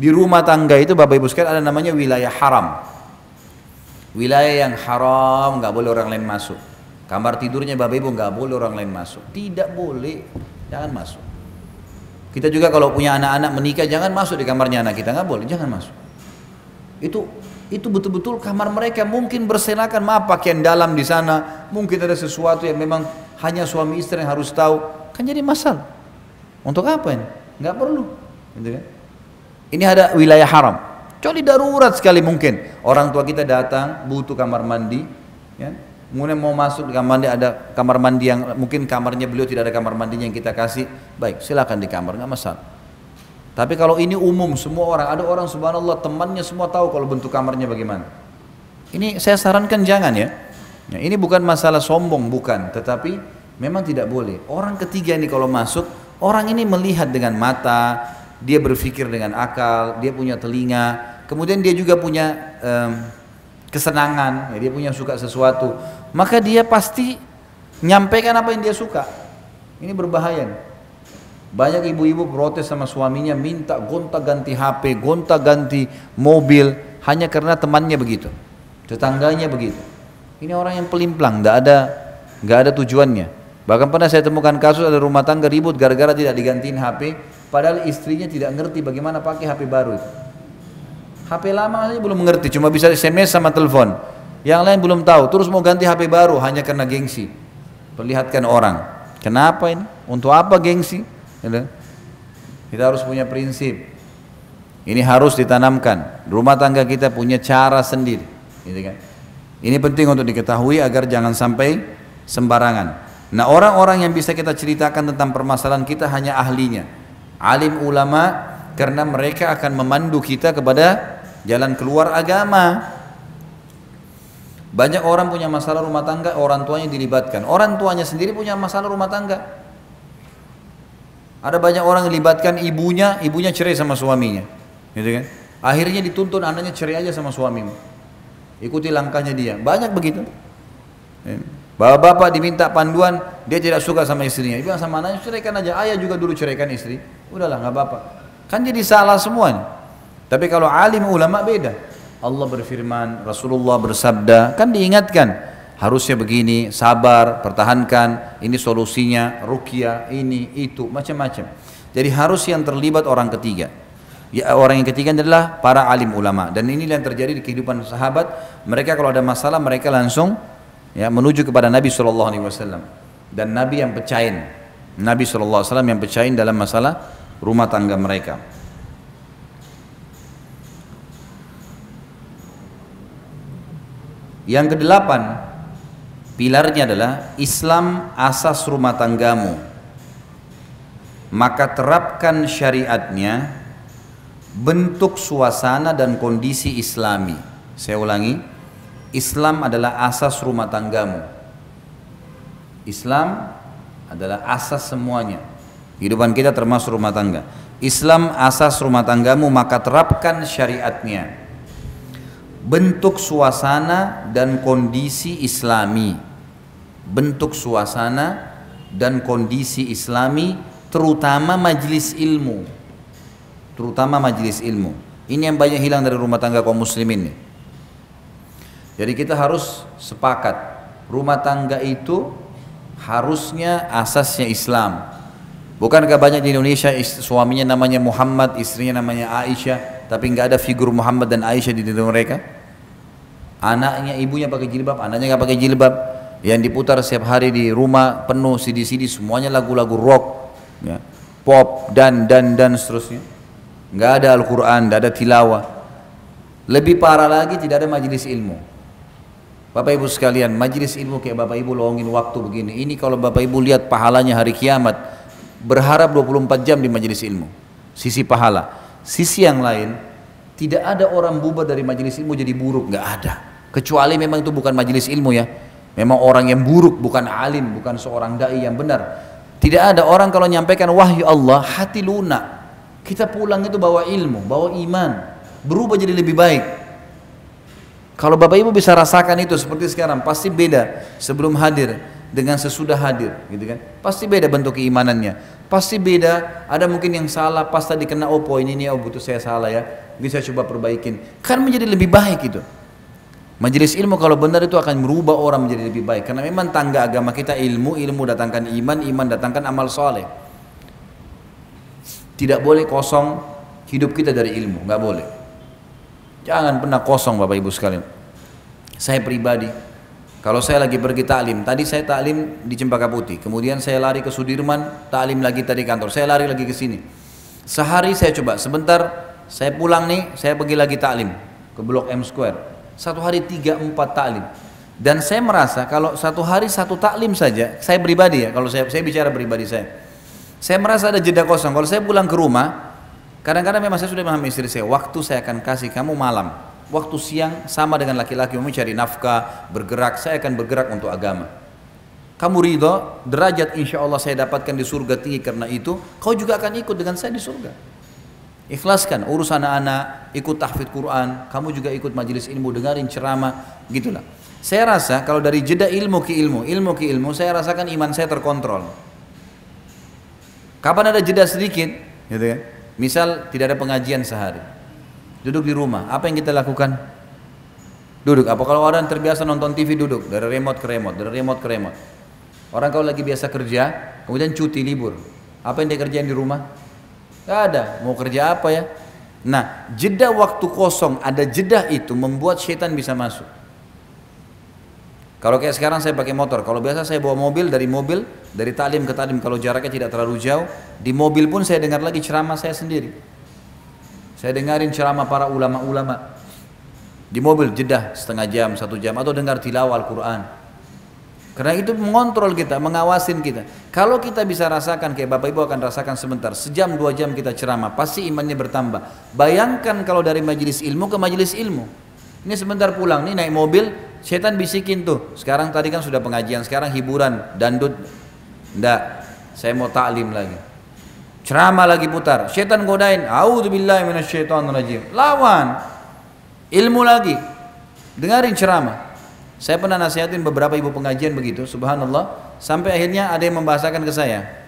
Di rumah tangga itu Bapak Ibu sekalian ada namanya wilayah haram. Wilayah yang haram nggak boleh orang lain masuk. Kamar tidurnya bapak ibu nggak boleh orang lain masuk. Tidak boleh, jangan masuk. Kita juga kalau punya anak-anak menikah jangan masuk di kamarnya anak kita, nggak boleh, jangan masuk. Itu betul-betul kamar mereka, mungkin berserakan, maaf pakaian dalam di sana, mungkin ada sesuatu yang memang hanya suami istri yang harus tahu, kan jadi masalah. Untuk apa ini? Nggak perlu, gitu kan? Ini ada wilayah haram. Kecuali darurat sekali mungkin orang tua kita datang butuh kamar mandi, ya. Kemudian mau masuk di kamar mandi, ada kamar mandi yang mungkin kamarnya beliau tidak ada kamar mandinya yang kita kasih, baik silakan di kamar, nggak masalah. Tapi kalau ini umum semua orang, ada orang subhanallah temannya semua tahu kalau bentuk kamarnya bagaimana. Ini saya sarankan jangan ya. Ya, ini bukan masalah sombong, bukan, tetapi memang tidak boleh. Orang ketiga ini kalau masuk, orang ini melihat dengan mata, dia berpikir dengan akal, dia punya telinga, kemudian dia juga punya kesenangan, ya, dia punya suka sesuatu, maka dia pasti nyampaikan apa yang dia suka. Ini berbahaya nih. Banyak ibu-ibu protes sama suaminya, minta gonta-ganti HP, gonta-ganti mobil, hanya karena temannya begitu, tetangganya begitu. Ini orang yang pelimplang, nggak ada tujuannya. Bahkan pernah saya temukan kasus ada rumah tangga ribut gara-gara tidak digantiin HP, padahal istrinya tidak ngerti bagaimana pakai HP baru itu. HP lama saja belum mengerti, cuma bisa SMS sama telepon. Yang lain belum tahu, terus mau ganti HP baru hanya karena gengsi. Perlihatkan orang. Kenapa ini? Untuk apa gengsi? Kita harus punya prinsip. Ini harus ditanamkan. Rumah tangga kita punya cara sendiri, gitu kan? Ini penting untuk diketahui agar jangan sampai sembarangan. Nah, orang-orang yang bisa kita ceritakan tentang permasalahan kita hanya ahlinya, alim ulama, karena mereka akan memandu kita kepada jalan keluar agama. Banyak orang punya masalah rumah tangga, orang tuanya dilibatkan. Orang tuanya sendiri punya masalah rumah tangga. Ada banyak orang yang dilibatkan ibunya cerai sama suaminya, gitu kan? Akhirnya dituntun anaknya cerai aja sama suamimu. Ikuti langkahnya dia. Banyak begitu. Bapak-bapak diminta panduan, dia tidak suka sama istrinya. Dia bilang sama anaknya, ceraikan aja. Ayah juga dulu ceraikan istri. Udahlah, nggak apa-apa. Kan jadi salah semuanya. Tapi kalau alim ulama beda. Allah berfirman, Rasulullah bersabda, kan diingatkan. Harusnya begini, sabar, pertahankan, ini solusinya, ruqyah, ini, itu, macam-macam. Jadi harus yang terlibat orang ketiga. Ya, orang yang ketiga adalah para alim ulama. Dan ini yang terjadi di kehidupan sahabat. Mereka kalau ada masalah, mereka langsung ya, menuju kepada Nabi SAW. Dan Nabi yang pecahin. Nabi SAW yang pecahin dalam masalah rumah tangga mereka. Yang kedelapan, pilarnya adalah Islam asas rumah tanggamu. Maka terapkan syariatnya, bentuk suasana dan kondisi islami. Saya ulangi, Islam adalah asas rumah tanggamu. Islam adalah asas semuanya. Kehidupan kita termasuk rumah tangga. Islam asas rumah tanggamu, maka terapkan syariatnya. Bentuk suasana dan kondisi islami. Bentuk suasana dan kondisi islami, terutama majelis ilmu. Terutama majelis ilmu. Ini yang banyak hilang dari rumah tangga kaum muslimin nih. Jadi kita harus sepakat, rumah tangga itu harusnya asasnya Islam. Bukankah banyak di Indonesia suaminya namanya Muhammad, istrinya namanya Aisyah, tapi nggak ada figur Muhammad dan Aisyah di dalam mereka? Anaknya, ibunya pakai jilbab, anaknya nggak pakai jilbab. Yang diputar setiap hari di rumah penuh CD-CD, semuanya lagu-lagu rock, ya, pop dan seterusnya. Nggak ada Al-Quran, nggak ada tilawah. Lebih parah lagi, tidak ada majelis ilmu. Bapak ibu sekalian, majelis ilmu kayak bapak ibu luangin waktu begini. Ini kalau bapak ibu lihat pahalanya hari kiamat, berharap 24 jam di majelis ilmu. Sisi pahala. Sisi yang lain, tidak ada orang bubar dari majelis ilmu jadi buruk, nggak ada. Kecuali memang itu bukan majelis ilmu ya. Memang orang yang buruk, bukan alim, bukan seorang dai yang benar. Tidak ada orang kalau menyampaikan wahyu Allah, hati lunak. Kita pulang itu bawa ilmu, bawa iman, berubah jadi lebih baik. Kalau bapak ibu bisa rasakan itu seperti sekarang, pasti beda sebelum hadir dengan sesudah hadir, gitu kan? Pasti beda bentuk keimanannya, pasti beda. Ada mungkin yang salah, pas tadi kena poin ini, butuh saya salah ya, bisa coba perbaikin, kan menjadi lebih baik itu. Majelis ilmu kalau benar itu akan merubah orang menjadi lebih baik. Karena memang tangga agama kita ilmu, ilmu datangkan iman, iman datangkan amal soleh. Tidak boleh kosong hidup kita dari ilmu, nggak boleh. Jangan pernah kosong Bapak Ibu sekalian. Saya pribadi, kalau saya lagi pergi taklim, tadi saya taklim di Cempaka Putih, kemudian saya lari ke Sudirman, taklim lagi tadi kantor, saya lari lagi ke sini. Sehari saya coba, sebentar saya pulang nih, saya pergi lagi taklim ke Blok M Square. Satu hari 3-4 taklim. Dan saya merasa kalau satu hari satu taklim saja, saya pribadi ya, kalau saya bicara pribadi saya merasa ada jeda kosong. Kalau saya pulang ke rumah, kadang-kadang memang saya sudah memahami istri saya, waktu saya akan kasih kamu malam. Waktu siang sama dengan laki-laki mencari nafkah, bergerak, saya akan bergerak untuk agama. Kamu ridho, derajat insya Allah saya dapatkan di surga tinggi karena itu, kau juga akan ikut dengan saya di surga. Ikhlaskan, urus anak-anak, ikut tahfidz Quran, kamu juga ikut majelis ilmu, dengarin ceramah, gitulah. Saya rasa kalau dari jeda ilmu ke ilmu, saya rasakan iman saya terkontrol. Kapan ada jeda sedikit, gitu kan? Misal tidak ada pengajian sehari, duduk di rumah, apa yang kita lakukan? Duduk. Apa kalau orang terbiasa nonton TV duduk dari remote ke remote, dari remote ke remote. Orang kalau lagi biasa kerja, kemudian cuti libur, apa yang dia kerjain di rumah? Gak ada. Mau kerja apa ya? Nah, jeda waktu kosong, ada jeda itu membuat syaitan bisa masuk. Kalau kayak sekarang saya pakai motor, kalau biasa saya bawa mobil, dari taklim ke taklim, kalau jaraknya tidak terlalu jauh, di mobil pun saya dengar lagi ceramah saya sendiri. Saya dengarin ceramah para ulama-ulama. Di mobil jeda setengah jam, 1 jam, atau dengar tilawah Al-Quran. Karena itu mengontrol kita, mengawasin kita. Kalau kita bisa rasakan, kayak Bapak Ibu akan rasakan sebentar, sejam 2 jam kita ceramah, pasti imannya bertambah. Bayangkan kalau dari majelis ilmu ke majelis ilmu. Ini sebentar pulang, nih naik mobil, setan bisikin tuh, sekarang tadi kan sudah pengajian, sekarang hiburan, dangdut, enggak, saya mau taklim lagi, ceramah lagi putar, setan godain, a'udzubillahi minasyaitonirrajim, lawan, ilmu lagi, dengarin ceramah. Saya pernah nasihatin beberapa ibu pengajian begitu, subhanallah, sampai akhirnya ada yang membahasakan ke saya.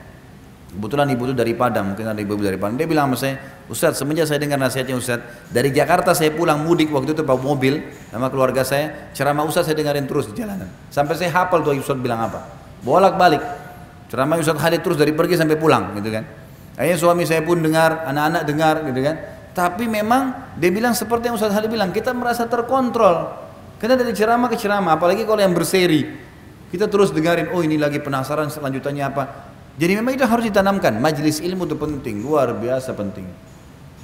Kebetulan ibu itu dari Padang, mungkin ada ibu dari Padang. Dia bilang sama saya, Ustadz, semenjak saya dengar nasihatnya Ustadz, dari Jakarta saya pulang mudik waktu itu bawa mobil sama keluarga saya, ceramah Ustadz saya dengarin terus di jalanan. Sampai saya hafal tuh Ustadz bilang apa. Bolak-balik. Ceramah Ustadz Khalid terus dari pergi sampai pulang, gitu kan. Akhirnya suami saya pun dengar, anak-anak dengar, gitu kan. Tapi memang dia bilang seperti yang Ustadz Khalid bilang, kita merasa terkontrol. Karena dari ceramah ke ceramah, apalagi kalau yang berseri, kita terus dengarin, oh ini lagi penasaran selanjutannya apa. Jadi memang itu harus ditanamkan. Majelis ilmu itu penting, luar biasa penting.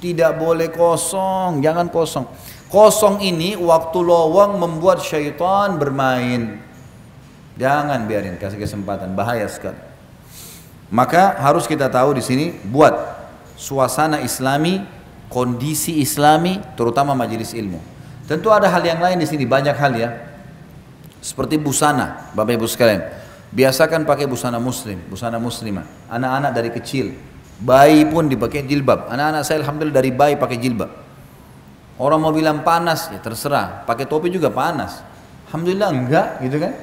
Tidak boleh kosong, jangan kosong. Kosong ini waktu lowong membuat syaitan bermain. Jangan biarin, kasih kesempatan, bahaya sekali. Maka harus kita tahu di sini, buat suasana Islami, kondisi Islami, terutama majelis ilmu. Tentu ada hal yang lain di sini, banyak hal ya. Seperti busana, Bapak Ibu sekalian. Biasakan pakai busana muslim, busana muslimah. Anak-anak dari kecil, bayi pun dipakai jilbab. Anak-anak saya alhamdulillah dari bayi pakai jilbab. Orang mau bilang panas, ya terserah. Pakai topi juga panas. Alhamdulillah enggak, gitu kan?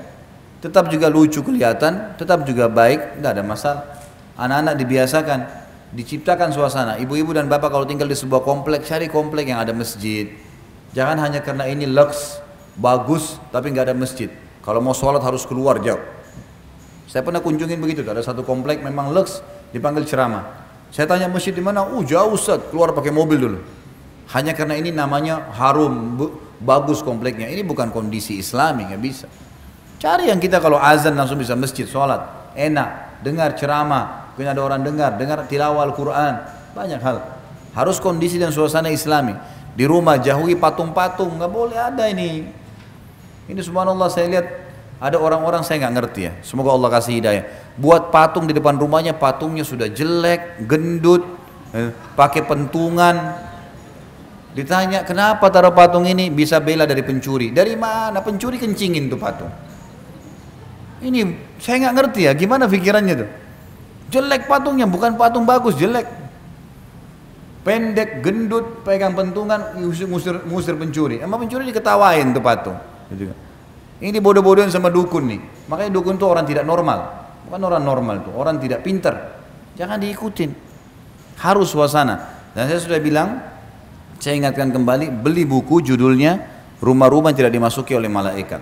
Tetap juga lucu kelihatan, tetap juga baik, enggak ada masalah. Anak-anak dibiasakan, diciptakan suasana. Ibu-ibu dan bapak kalau tinggal di sebuah komplek, cari komplek yang ada masjid. Jangan hanya karena ini lux, bagus, tapi enggak ada masjid. Kalau mau sholat harus keluar jauh. Saya pernah kunjungin begitu, ada satu komplek memang lux, dipanggil ceramah. Saya tanya masjid di mana? Jauh Ustaz, keluar pakai mobil dulu. Hanya karena ini namanya harum, bagus kompleknya. Ini bukan kondisi Islami, nggak bisa. Cari yang kita kalau azan langsung bisa masjid, sholat, enak, dengar ceramah, mungkin ada orang dengar tilawah Al-Quran, banyak hal. Harus kondisi dan suasana Islami. Di rumah jauhi patung-patung, nggak boleh ada ini. Ini subhanallah saya lihat. Ada orang-orang saya nggak ngerti ya, semoga Allah kasih hidayah. Buat patung di depan rumahnya, patungnya sudah jelek, gendut, pakai pentungan. Ditanya kenapa taruh patung ini, bisa bela dari pencuri. Dari mana pencuri kencingin tuh patung? Ini saya nggak ngerti ya, gimana pikirannya tuh? Jelek patungnya, bukan patung bagus, jelek. Pendek, gendut, pegang pentungan, ngusir pencuri. Emang pencuri diketawain tuh patung. Gitu kan. Ini bodoh-bodohan sama dukun nih. Makanya dukun tuh orang tidak normal. Bukan orang normal tuh, orang tidak pintar. Jangan diikutin. Harus suasana. Dan saya sudah bilang, saya ingatkan kembali, beli buku judulnya rumah-rumah yang tidak dimasuki oleh malaikat.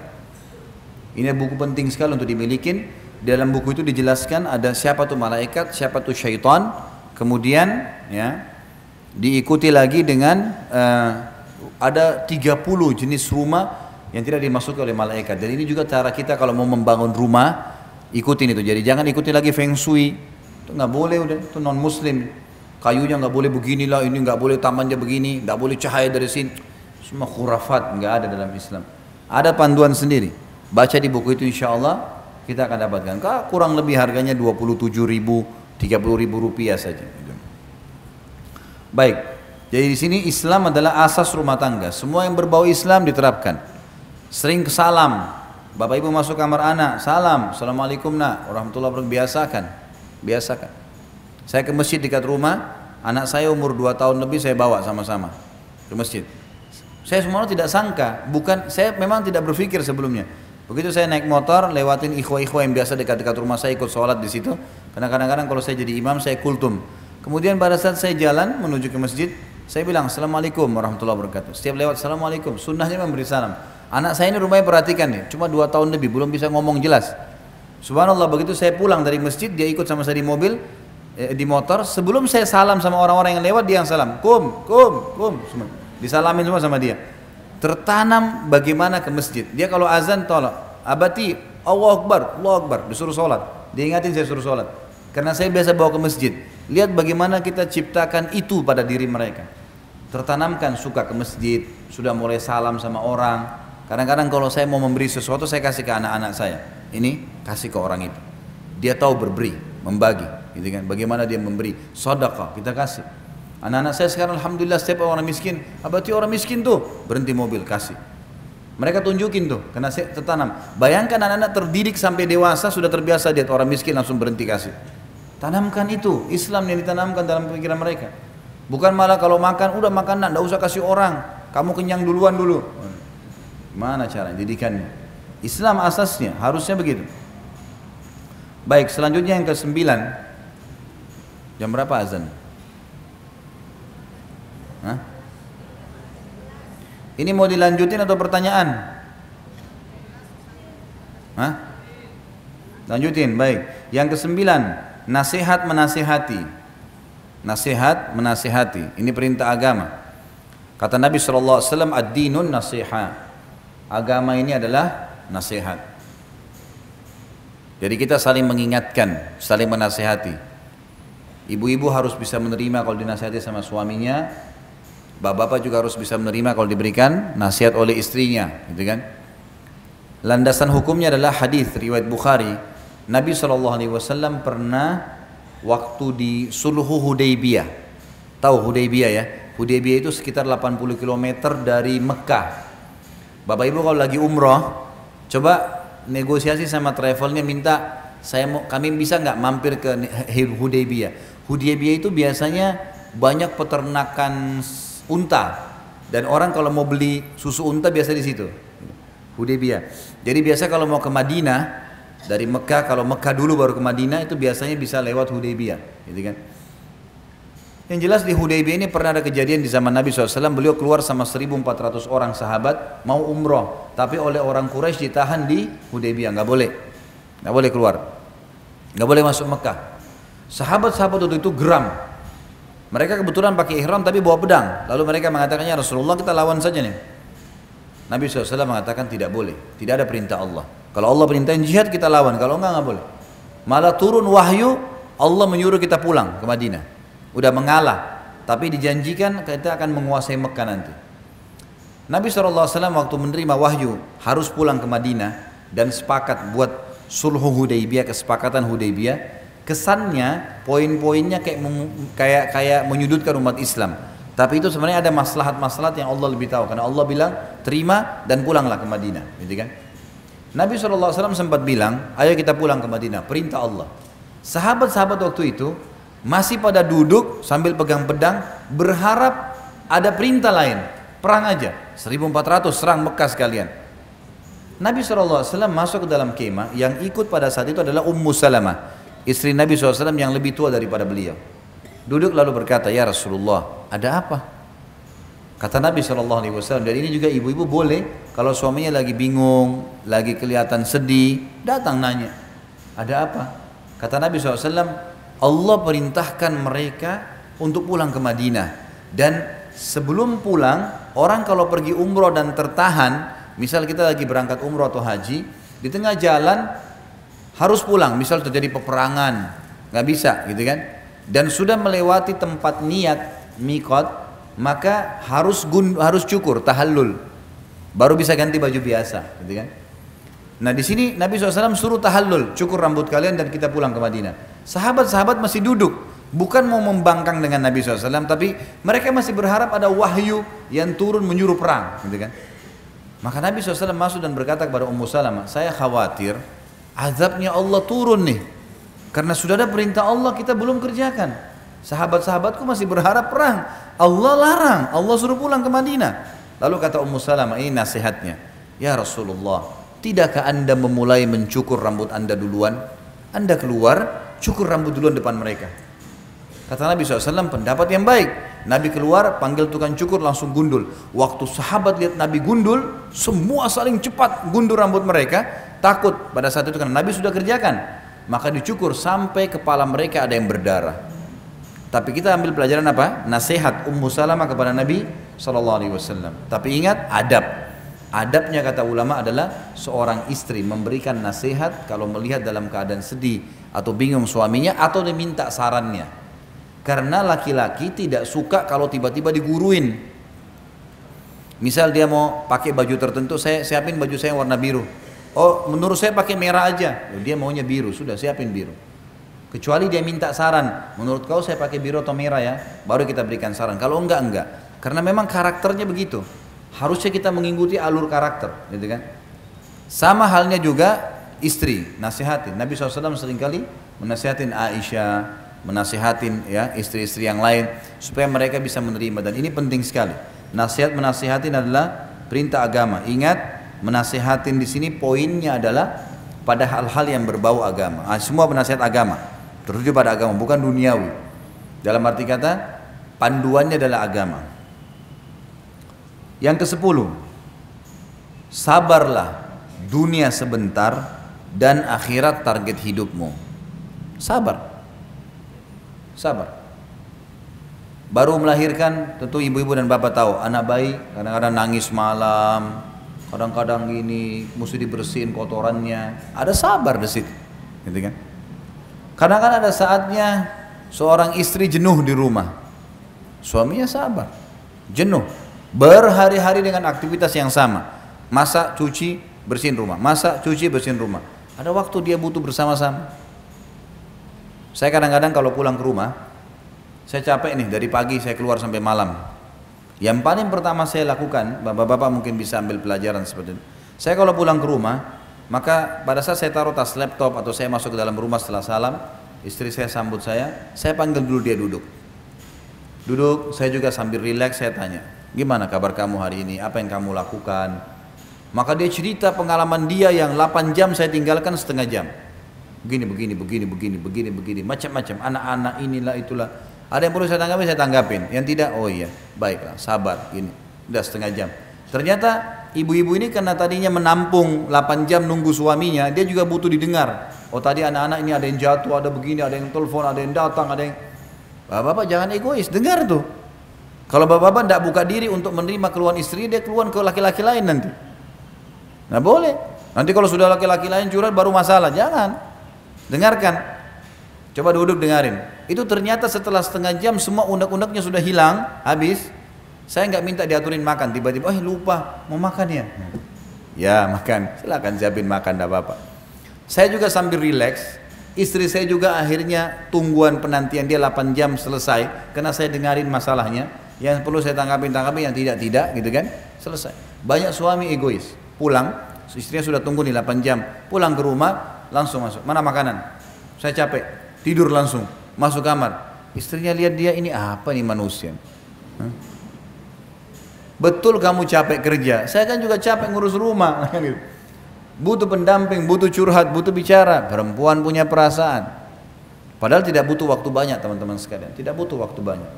Ini buku penting sekali untuk dimiliki. Dalam buku itu dijelaskan ada siapa tuh malaikat, siapa tuh syaitan. Kemudian ya diikuti lagi dengan ada 30 jenis rumah yang tidak dimasuki oleh malaikat. Dan ini juga cara kita kalau mau membangun rumah, ikutin itu. Jadi jangan ikuti lagi feng shui. Itu nggak boleh, udah itu non muslim. Kayunya nggak boleh beginilah, ini nggak boleh tamannya begini, nggak boleh cahaya dari sini. Semua khurafat, nggak ada dalam Islam. Ada panduan sendiri. Baca di buku itu insya Allah kita akan dapatkan. Kurang lebih harganya 27.000, 30.000 rupiah saja. Baik, jadi di sini Islam adalah asas rumah tangga. Semua yang berbau Islam diterapkan. Sering salam, bapak ibu masuk kamar anak, salam, assalamualaikum nak, warahmatullahi wabarakatuh, biasakan. Saya ke masjid dekat rumah, anak saya umur 2 tahun lebih saya bawa sama-sama ke masjid. Saya semuanya tidak sangka, saya memang tidak berpikir sebelumnya. Begitu saya naik motor, lewatin ikhwah-ikhwah yang biasa dekat-dekat rumah saya ikut sholat di situ. Karena kadang-kadang kalau saya jadi imam, saya kultum. Kemudian pada saat saya jalan menuju ke masjid, saya bilang assalamualaikum warahmatullahi wabarakatuh. Setiap lewat assalamualaikum, sunnahnya memberi salam. Anak saya ini rumahnya perhatikan nih, cuma 2 tahun lebih, belum bisa ngomong jelas. Subhanallah, begitu saya pulang dari masjid, dia ikut sama saya di mobil, di motor. Sebelum saya salam sama orang-orang yang lewat, dia yang salam, kum. Disalamin semua sama dia. Tertanam bagaimana ke masjid. Dia kalau azan tolak, abati, Allahu Akbar, disuruh sholat. Dia ingatin saya suruh sholat. Karena saya biasa bawa ke masjid. Lihat bagaimana kita ciptakan itu pada diri mereka. Tertanamkan suka ke masjid, sudah mulai salam sama orang. Kadang-kadang kalau saya mau memberi sesuatu, saya kasih ke anak-anak saya. Ini kasih ke orang itu. Dia tahu berberi, membagi, gitu kan? Bagaimana dia memberi, sedekah, kita kasih. Anak-anak saya sekarang alhamdulillah setiap orang miskin, abati orang miskin tuh, berhenti mobil, kasih. Mereka tunjukin tuh, karena saya tertanam. Bayangkan anak-anak terdidik sampai dewasa, sudah terbiasa lihat orang miskin langsung berhenti kasih. Tanamkan itu, Islam yang ditanamkan dalam pikiran mereka. Bukan malah kalau makan, udah makan nak, enggak usah kasih orang, kamu kenyang duluan dulu. Mana cara didikannya? Islam asasnya, harusnya begitu. Baik, selanjutnya yang ke-9. Jam berapa azan? Hah? Ini mau dilanjutin atau pertanyaan? Hah? Lanjutin, baik. Yang ke-9, nasihat menasihati. Nasihat menasihati. Ini perintah agama. Kata Nabi SAW, ad-dinun nasihat. Agama ini adalah nasihat. Jadi kita saling mengingatkan, saling menasihati. Ibu-ibu harus bisa menerima kalau dinasihati sama suaminya. Bapak-bapak juga harus bisa menerima kalau diberikan nasihat oleh istrinya, gitu kan? Landasan hukumnya adalah hadis riwayat Bukhari. Nabi SAW pernah waktu di Sulhu Hudaybiyah. Tahu Hudaybiyah ya? Hudaybiyah itu sekitar 80 km dari Mekah. Bapak Ibu kalau lagi umroh, coba negosiasi sama travelnya, minta kami bisa nggak mampir ke Hudaybiyah. Hudaybiyah itu biasanya banyak peternakan unta, dan orang kalau mau beli susu unta biasa di situ, Hudaybiyah. Jadi biasa kalau mau ke Madinah dari Mekah, kalau Mekah dulu baru ke Madinah, itu biasanya bisa lewat Hudaybiyah, gitu kan? Yang jelas di Hudaybiyah ini pernah ada kejadian di zaman Nabi SAW, beliau keluar sama 1.400 orang sahabat mau umroh, tapi oleh orang Quraisy ditahan di Hudaybiyah, nggak boleh keluar, nggak boleh masuk Mekah. Sahabat-sahabat itu geram. Mereka kebetulan pakai ihram tapi bawa pedang. Lalu mereka mengatakannya, Rasulullah kita lawan saja nih. Nabi SAW mengatakan tidak boleh. Tidak ada perintah Allah. Kalau Allah perintahin jihad kita lawan. Kalau enggak boleh. Malah turun wahyu, Allah menyuruh kita pulang ke Madinah. Udah mengalah. Tapi dijanjikan kita akan menguasai Mekah nanti. Nabi SAW waktu menerima wahyu harus pulang ke Madinah dan sepakat buat sulhu Hudaybiyah, kesepakatan Hudaybiyah. Kesannya poin-poinnya kayak menyudutkan umat Islam, tapi itu sebenarnya ada maslahat-maslahat yang Allah lebih tahu, karena Allah bilang terima dan pulanglah ke Madinah, gitu kan? Nabi SAW sempat bilang, ayo kita pulang ke Madinah, perintah Allah. Sahabat-sahabat waktu itu masih pada duduk sambil pegang pedang, berharap ada perintah lain, perang aja, 1.400 serang Mekah sekalian. Nabi SAW masuk ke dalam kemah, yang ikut pada saat itu adalah Ummu Salamah, istri Nabi SAW yang lebih tua daripada beliau. Duduk lalu berkata, ya Rasulullah, ada apa? Kata Nabi SAW, dan ini juga ibu-ibu boleh kalau suaminya lagi bingung, lagi kelihatan sedih, datang nanya, ada apa? Kata Nabi SAW, Allah perintahkan mereka untuk pulang ke Madinah. Dan sebelum pulang, orang kalau pergi umroh dan tertahan, misal kita lagi berangkat umroh atau haji, di tengah jalan harus pulang, misal terjadi peperangan, nggak bisa gitu kan, dan sudah melewati tempat niat miqat, maka harus cukur, tahallul, baru bisa ganti baju biasa, gitu kan. Nah di sini Nabi SAW suruh tahallul, cukur rambut kalian dan kita pulang ke Madinah. Sahabat-sahabat masih duduk, bukan mau membangkang dengan Nabi SAW, tapi mereka masih berharap ada wahyu yang turun menyuruh perang, gitu kan. Maka Nabi SAW masuk dan berkata kepada Ummu Salamah, saya khawatir azabnya Allah turun nih, karena sudah ada perintah Allah kita belum kerjakan. Sahabat-sahabatku masih berharap perang, Allah larang, Allah suruh pulang ke Madinah. Lalu kata Ummu Salamah, ini nasihatnya, ya Rasulullah, tidakkah anda memulai mencukur rambut anda duluan? Anda keluar, cukur rambut duluan depan mereka. Kata Nabi SAW, pendapat yang baik. Nabi keluar, panggil tukang cukur, langsung gundul. Waktu sahabat lihat Nabi gundul, semua saling cepat gundul rambut mereka, takut pada saat itu karena Nabi sudah kerjakan. Maka dicukur sampai kepala mereka ada yang berdarah. Tapi kita ambil pelajaran apa? Nasihat Ummu Salamah kepada Nabi SAW. Tapi ingat adab. Adabnya kata ulama adalah seorang istri memberikan nasihat kalau melihat dalam keadaan sedih atau bingung suaminya atau diminta sarannya. Karena laki-laki tidak suka kalau tiba-tiba diguruin. Misal dia mau pakai baju tertentu, saya siapin baju saya warna biru. Oh menurut saya pakai merah aja. Dia maunya biru, sudah siapin biru. Kecuali dia minta saran, menurut kau saya pakai biru atau merah ya, baru kita berikan saran. Kalau enggak. Karena memang karakternya begitu. Harusnya kita mengikuti alur karakter, gitu kan? Sama halnya juga istri, nasihatin. Nabi SAW seringkali menasihatin Aisyah, menasihatin ya istri-istri yang lain supaya mereka bisa menerima, dan ini penting sekali. Menasihatin adalah perintah agama. Ingat, menasihatin di sini poinnya adalah pada hal-hal yang berbau agama. Semua penasihat agama tertuju pada agama, bukan duniawi. Dalam arti kata, panduannya adalah agama. Yang ke-10, sabarlah dunia sebentar dan akhirat target hidupmu. Sabar. Baru melahirkan, tentu ibu-ibu dan bapak tahu, anak bayi kadang-kadang nangis malam, kadang-kadang gini, mesti dibersihin kotorannya. Ada sabar di situ, gitu kan? Kadang-kadang ada saatnya seorang istri jenuh di rumah, suaminya sabar, jenuh, berhari-hari dengan aktivitas yang sama, masak, cuci, bersihin rumah, masak, cuci, bersihin rumah. Ada waktu dia butuh bersama-sama. Saya kadang-kadang kalau pulang ke rumah, saya capek nih, dari pagi saya keluar sampai malam. Yang paling pertama saya lakukan, bapak-bapak mungkin bisa ambil pelajaran seperti ini. Saya kalau pulang ke rumah, maka pada saat saya taruh tas laptop atau saya masuk ke dalam rumah setelah salam, istri saya sambut saya panggil dulu dia duduk. Duduk, saya juga sambil rileks saya tanya, gimana kabar kamu hari ini, apa yang kamu lakukan? Maka dia cerita pengalaman dia yang 8 jam saya tinggalkan setengah jam. Begini, macam-macam, anak-anak inilah itulah. Ada yang perlu saya tanggapin, yang tidak, oh iya, baiklah, sabar, gini, udah setengah jam. Ternyata ibu-ibu ini karena tadinya menampung 8 jam nunggu suaminya, dia juga butuh didengar. Oh tadi anak-anak ini ada yang jatuh, ada begini, ada yang telepon, ada yang datang, ada yang... Bapak-bapak jangan egois, dengar tuh. Kalau bapak-bapak tidak buka diri untuk menerima keluhan istri, dia keluhan ke laki-laki lain nanti. Nah boleh. Nanti kalau sudah laki-laki lain curhat baru masalah, jangan. Dengarkan. Coba duduk dengarin. Itu ternyata setelah setengah jam semua unek-uneknya sudah hilang, habis. Saya nggak minta diaturin makan, tiba-tiba lupa mau makan ya. Ya makan, silakan siapin makan, tidak apa-apa. Saya juga sambil rileks. Istri saya juga akhirnya tungguan penantian dia 8 jam selesai, karena saya dengarin masalahnya. Yang perlu saya tanggapin, yang tidak gitu kan, selesai. Banyak suami egois, pulang, istrinya sudah tunggu nih 8 jam, pulang ke rumah langsung masuk, mana makanan? Saya capek, tidur langsung, masuk kamar. Istrinya lihat dia, ini apa nih manusia? Betul kamu capek kerja, saya kan juga capek ngurus rumah. Butuh pendamping, butuh curhat, butuh bicara. Perempuan punya perasaan. Padahal tidak butuh waktu banyak teman-teman sekalian, tidak butuh waktu banyak.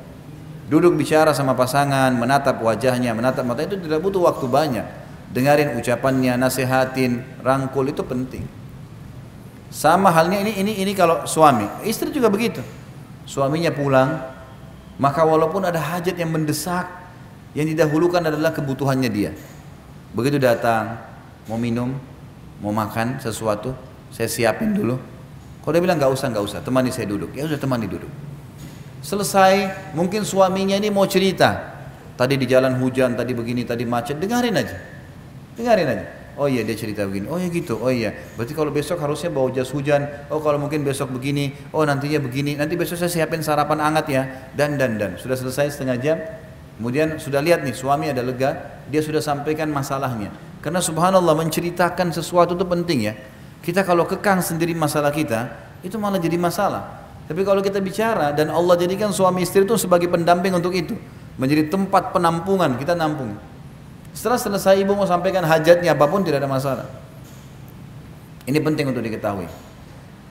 Duduk bicara sama pasangan, menatap wajahnya, menatap mata itu tidak butuh waktu banyak. Dengarin ucapannya, nasihatin, rangkul itu penting. Sama halnya ini kalau suami, istri juga begitu. Suaminya pulang, maka walaupun ada hajat yang mendesak, yang didahulukan adalah kebutuhannya dia. Begitu datang, mau minum, mau makan sesuatu, saya siapin dulu. Kalau dia bilang nggak usah, temani saya duduk. Ya udah temani duduk. Selesai, mungkin suaminya ini mau cerita. Tadi di jalan hujan, tadi begini, tadi macet, dengarin aja. Oh iya dia cerita begini, oh iya gitu, oh iya. Berarti kalau besok harusnya bawa jas hujan, oh kalau mungkin besok begini, oh nantinya begini, nanti besok saya siapin sarapan hangat ya, dan. Sudah selesai setengah jam, kemudian sudah lihat nih suami ada lega, dia sudah sampaikan masalahnya. Karena subhanallah menceritakan sesuatu itu penting ya. Kita kalau kekang sendiri masalah kita, itu malah jadi masalah. Tapi kalau kita bicara dan Allah jadikan suami istri itu sebagai pendamping untuk itu, menjadi tempat penampungan, kita nampung. Setelah selesai ibu mau sampaikan hajatnya apapun tidak ada masalah. Ini penting untuk diketahui.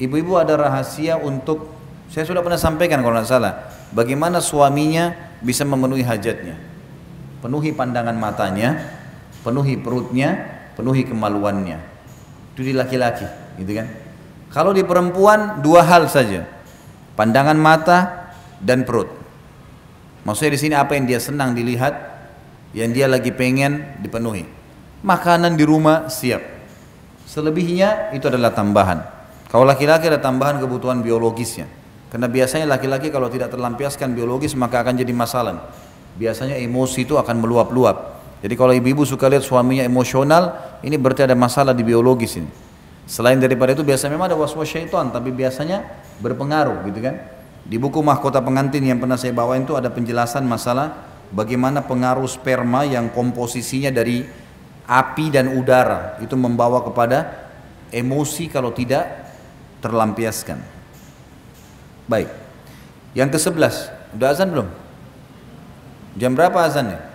Ibu-ibu ada rahasia untuk, saya sudah pernah sampaikan kalau tidak salah, bagaimana suaminya bisa memenuhi hajatnya. Penuhi pandangan matanya, penuhi perutnya, penuhi kemaluannya. Itu di laki-laki, gitu kan? Kalau di perempuan dua hal saja. Pandangan mata dan perut. Maksudnya di sini apa yang dia senang dilihat, yang dia lagi pengen dipenuhi. Makanan di rumah siap. Selebihnya itu adalah tambahan. Kalau laki-laki ada tambahan kebutuhan biologisnya. Karena biasanya laki-laki kalau tidak terlampiaskan biologis maka akan jadi masalah. Biasanya emosi itu akan meluap-luap. Jadi kalau ibu-ibu suka lihat suaminya emosional, ini berarti ada masalah di biologis ini. Selain daripada itu biasa memang ada was-was syaitan, tapi biasanya berpengaruh gitu kan. Di buku Mahkota Pengantin yang pernah saya bawain itu ada penjelasan masalah bagaimana pengaruh sperma yang komposisinya dari api dan udara itu membawa kepada emosi kalau tidak terlampiaskan. Baik. Yang ke-11, udah azan belum? Jam berapa azannya?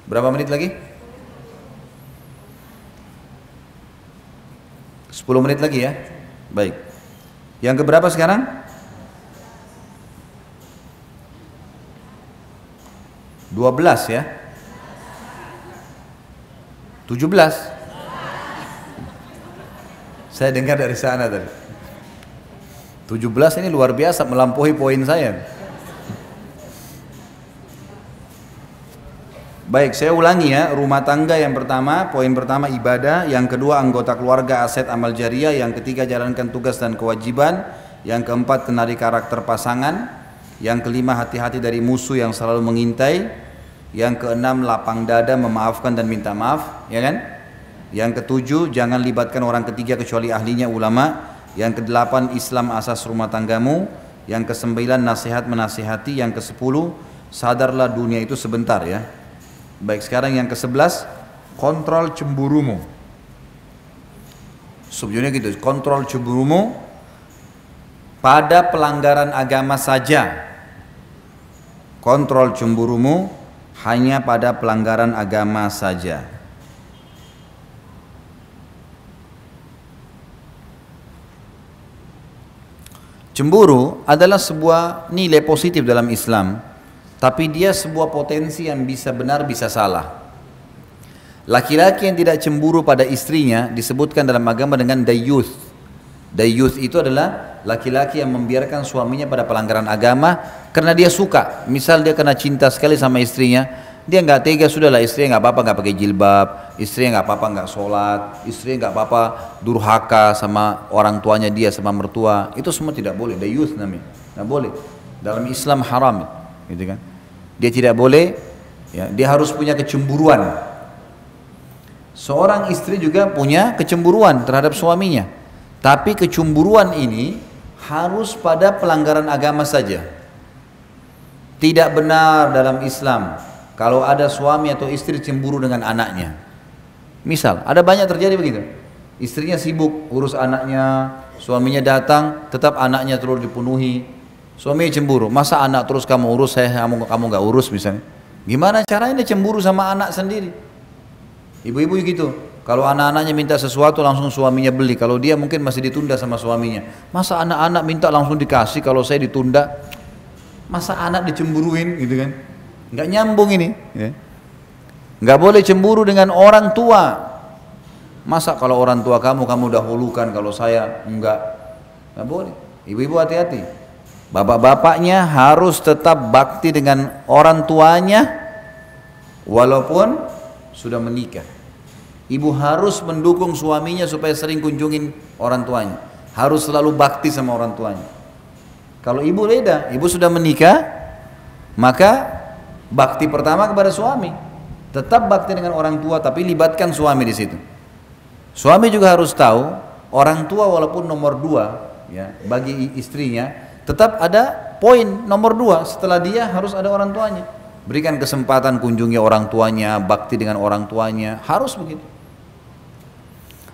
Berapa menit lagi? 10 menit lagi ya. Baik. Yang keberapa sekarang? 12 ya. 17. Saya dengar dari sana tadi. 17 ini luar biasa melampaui poin saya. Baik, saya ulangi ya. Rumah tangga yang pertama, poin pertama ibadah, yang kedua anggota keluarga, aset amal jariah, yang ketiga jalankan tugas dan kewajiban, yang keempat kenali karakter pasangan, yang kelima hati-hati dari musuh yang selalu mengintai, yang keenam lapang dada, memaafkan dan minta maaf, ya kan? Yang ketujuh jangan libatkan orang ketiga kecuali ahlinya ulama, yang kedelapan Islam asas rumah tanggamu, yang kesembilan nasihat menasihati, yang kesepuluh sadarlah dunia itu sebentar ya. Baik, sekarang yang ke-11, kontrol cemburumu. Subjudulnya gitu, kontrol cemburumu pada pelanggaran agama saja. Kontrol cemburumu hanya pada pelanggaran agama saja. Cemburu adalah sebuah nilai positif dalam Islam. Tapi dia sebuah potensi yang bisa benar bisa salah. Laki-laki yang tidak cemburu pada istrinya disebutkan dalam agama dengan dayyuth. Dayyuth itu adalah laki-laki yang membiarkan suaminya pada pelanggaran agama karena dia suka. Misal dia kena cinta sekali sama istrinya, dia nggak tega, sudahlah istrinya nggak apa-apa nggak pakai jilbab, istrinya nggak apa-apa nggak sholat, istrinya nggak apa-apa durhaka sama orang tuanya dia, sama mertua. Itu semua tidak boleh. Dayyuth namanya, nggak boleh. Dalam Islam haram. Gitu kan? Dia tidak boleh, ya, dia harus punya kecemburuan. Seorang istri juga punya kecemburuan terhadap suaminya, tapi kecemburuan ini harus pada pelanggaran agama saja. Tidak benar dalam Islam kalau ada suami atau istri cemburu dengan anaknya. Misal, ada banyak terjadi begitu. Istrinya sibuk urus anaknya, suaminya datang, tetap anaknya terus dipenuhi. Suami cemburu, masa anak terus kamu urus, kamu nggak urus misalnya. Gimana caranya dia cemburu sama anak sendiri? Ibu-ibu gitu, Kalau anak-anaknya minta sesuatu langsung suaminya beli. Kalau dia mungkin masih ditunda sama suaminya. Masa anak-anak minta langsung dikasih, kalau saya ditunda? Masa anak dicemburuin gitu kan? Nggak nyambung ini. Ya. Nggak boleh cemburu dengan orang tua. Masa kalau orang tua kamu dahulukan, kalau saya enggak? Nggak boleh. Ibu-ibu hati-hati. Bapak-bapaknya harus tetap bakti dengan orang tuanya walaupun sudah menikah. Ibu harus mendukung suaminya supaya sering kunjungin orang tuanya. Harus selalu bakti sama orang tuanya. Kalau ibu beda, ibu sudah menikah, maka bakti pertama kepada suami. Tetap bakti dengan orang tua, tapi libatkan suami di situ. Suami juga harus tahu, orang tua walaupun nomor 2 ya, bagi istrinya, tetap ada poin nomor 2. Setelah dia harus ada orang tuanya. Berikan kesempatan kunjungi orang tuanya, bakti dengan orang tuanya, harus begitu.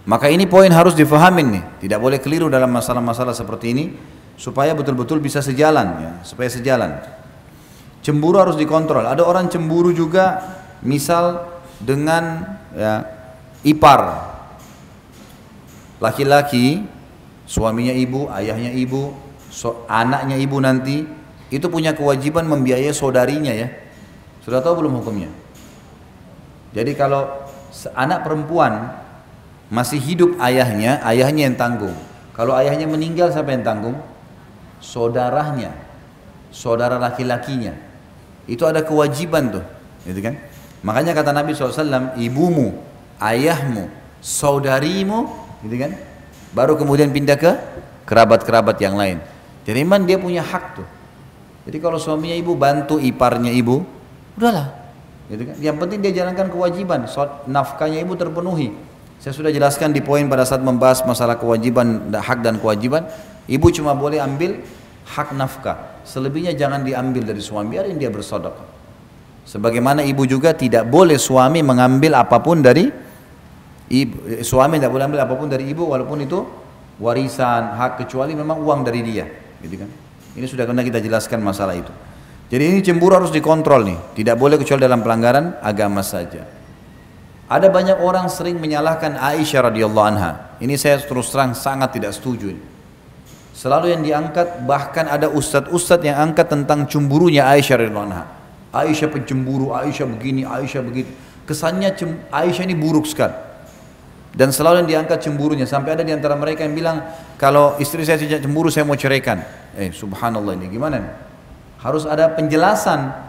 Maka ini poin harus difahamin nih, tidak boleh keliru dalam masalah-masalah seperti ini, supaya betul-betul bisa sejalan ya, supaya sejalan. Cemburu harus dikontrol. Ada orang cemburu juga, misal dengan ya, ipar, laki-laki, suaminya ibu, ayahnya ibu, anaknya ibu nanti, itu punya kewajiban membiayai saudarinya ya. Sudah tahu belum hukumnya? Jadi kalau anak perempuan masih hidup ayahnya yang tanggung. Kalau ayahnya meninggal, siapa yang tanggung? Saudaranya, saudara laki-lakinya. Itu ada kewajiban tuh, gitu kan? Makanya kata Nabi SAW, ibumu, ayahmu, saudarimu, gitu kan? Baru kemudian pindah ke kerabat-kerabat yang lain. Jadi memang dia punya hak tuh. Jadi kalau suaminya ibu bantu iparnya ibu, udahlah, gitu kan? Yang penting dia jalankan kewajiban, nafkahnya ibu terpenuhi. Saya sudah jelaskan di poin pada saat membahas masalah kewajiban, hak dan kewajiban. Ibu cuma boleh ambil hak nafkah, selebihnya jangan diambil dari suami, biarin dia bersedekah. Sebagaimana ibu juga tidak boleh suami mengambil apapun dari ibu, suami tidak boleh ambil apapun dari ibu walaupun itu warisan, hak, kecuali memang uang dari dia, gitu kan? Ini sudah pernah kita jelaskan masalah itu. Jadi ini cemburu harus dikontrol nih, tidak boleh kecuali dalam pelanggaran agama saja. Ada banyak orang sering menyalahkan Aisyah radhiyallahu anha. Ini saya terus terang sangat tidak setuju. Selalu yang diangkat, bahkan ada ustadz-ustadz yang angkat tentang cemburunya Aisyah radhiyallahu anha. Aisyah pencemburu, Aisyah begini, Aisyah begitu. Kesannya Aisyah ini buruk sekali. Dan selalu yang diangkat cemburunya, sampai ada di antara mereka yang bilang, kalau istri saya tidak cemburu saya mau ceraikan. Subhanallah, ini gimana nih? Harus ada penjelasan.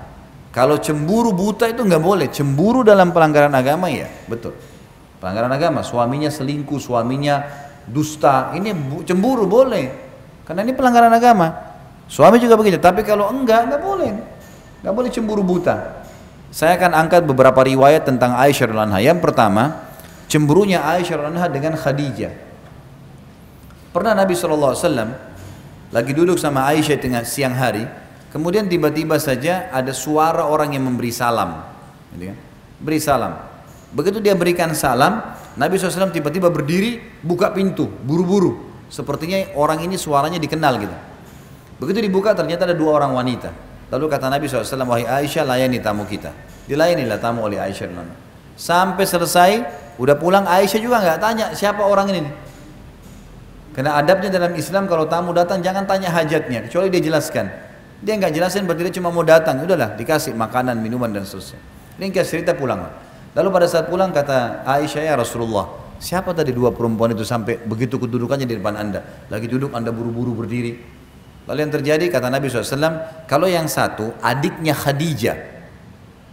Kalau cemburu buta itu nggak boleh. Cemburu dalam pelanggaran agama ya, betul. Pelanggaran agama, suaminya selingkuh, suaminya dusta, ini cemburu boleh. Karena ini pelanggaran agama. Suami juga begitu. Tapi kalau nggak boleh. Nggak boleh cemburu buta. Saya akan angkat beberapa riwayat tentang Aisyah radhiyallahu anha. Yang pertama, cemburunya Aisyah radhiyallahu anha dengan Khadijah. Pernah Nabi SAW lagi duduk sama Aisyah tengah siang hari. Kemudian tiba-tiba saja ada suara orang yang memberi salam, gitu kan? Beri salam. Begitu dia berikan salam, Nabi SAW tiba-tiba berdiri, buka pintu, buru-buru. Sepertinya orang ini suaranya dikenal gitu. Begitu dibuka ternyata ada 2 orang wanita. Lalu kata Nabi SAW, wahai Aisyah, layani tamu kita. Dilayanilah tamu oleh Aisyah. Sampai selesai, udah pulang Aisyah juga nggak tanya siapa orang ini. Karena adabnya dalam Islam kalau tamu datang jangan tanya hajatnya, kecuali dia jelaskan. Dia nggak jelasin berarti dia cuma mau datang, udahlah dikasih makanan, minuman dan seterusnya. Ringkas cerita pulang. Lalu pada saat pulang kata Aisyah, ya Rasulullah, siapa tadi 2 perempuan itu sampai begitu kedudukannya di depan anda? Lagi duduk anda buru-buru berdiri. Lalu yang terjadi kata Nabi SAW, kalau yang satu adiknya Khadijah,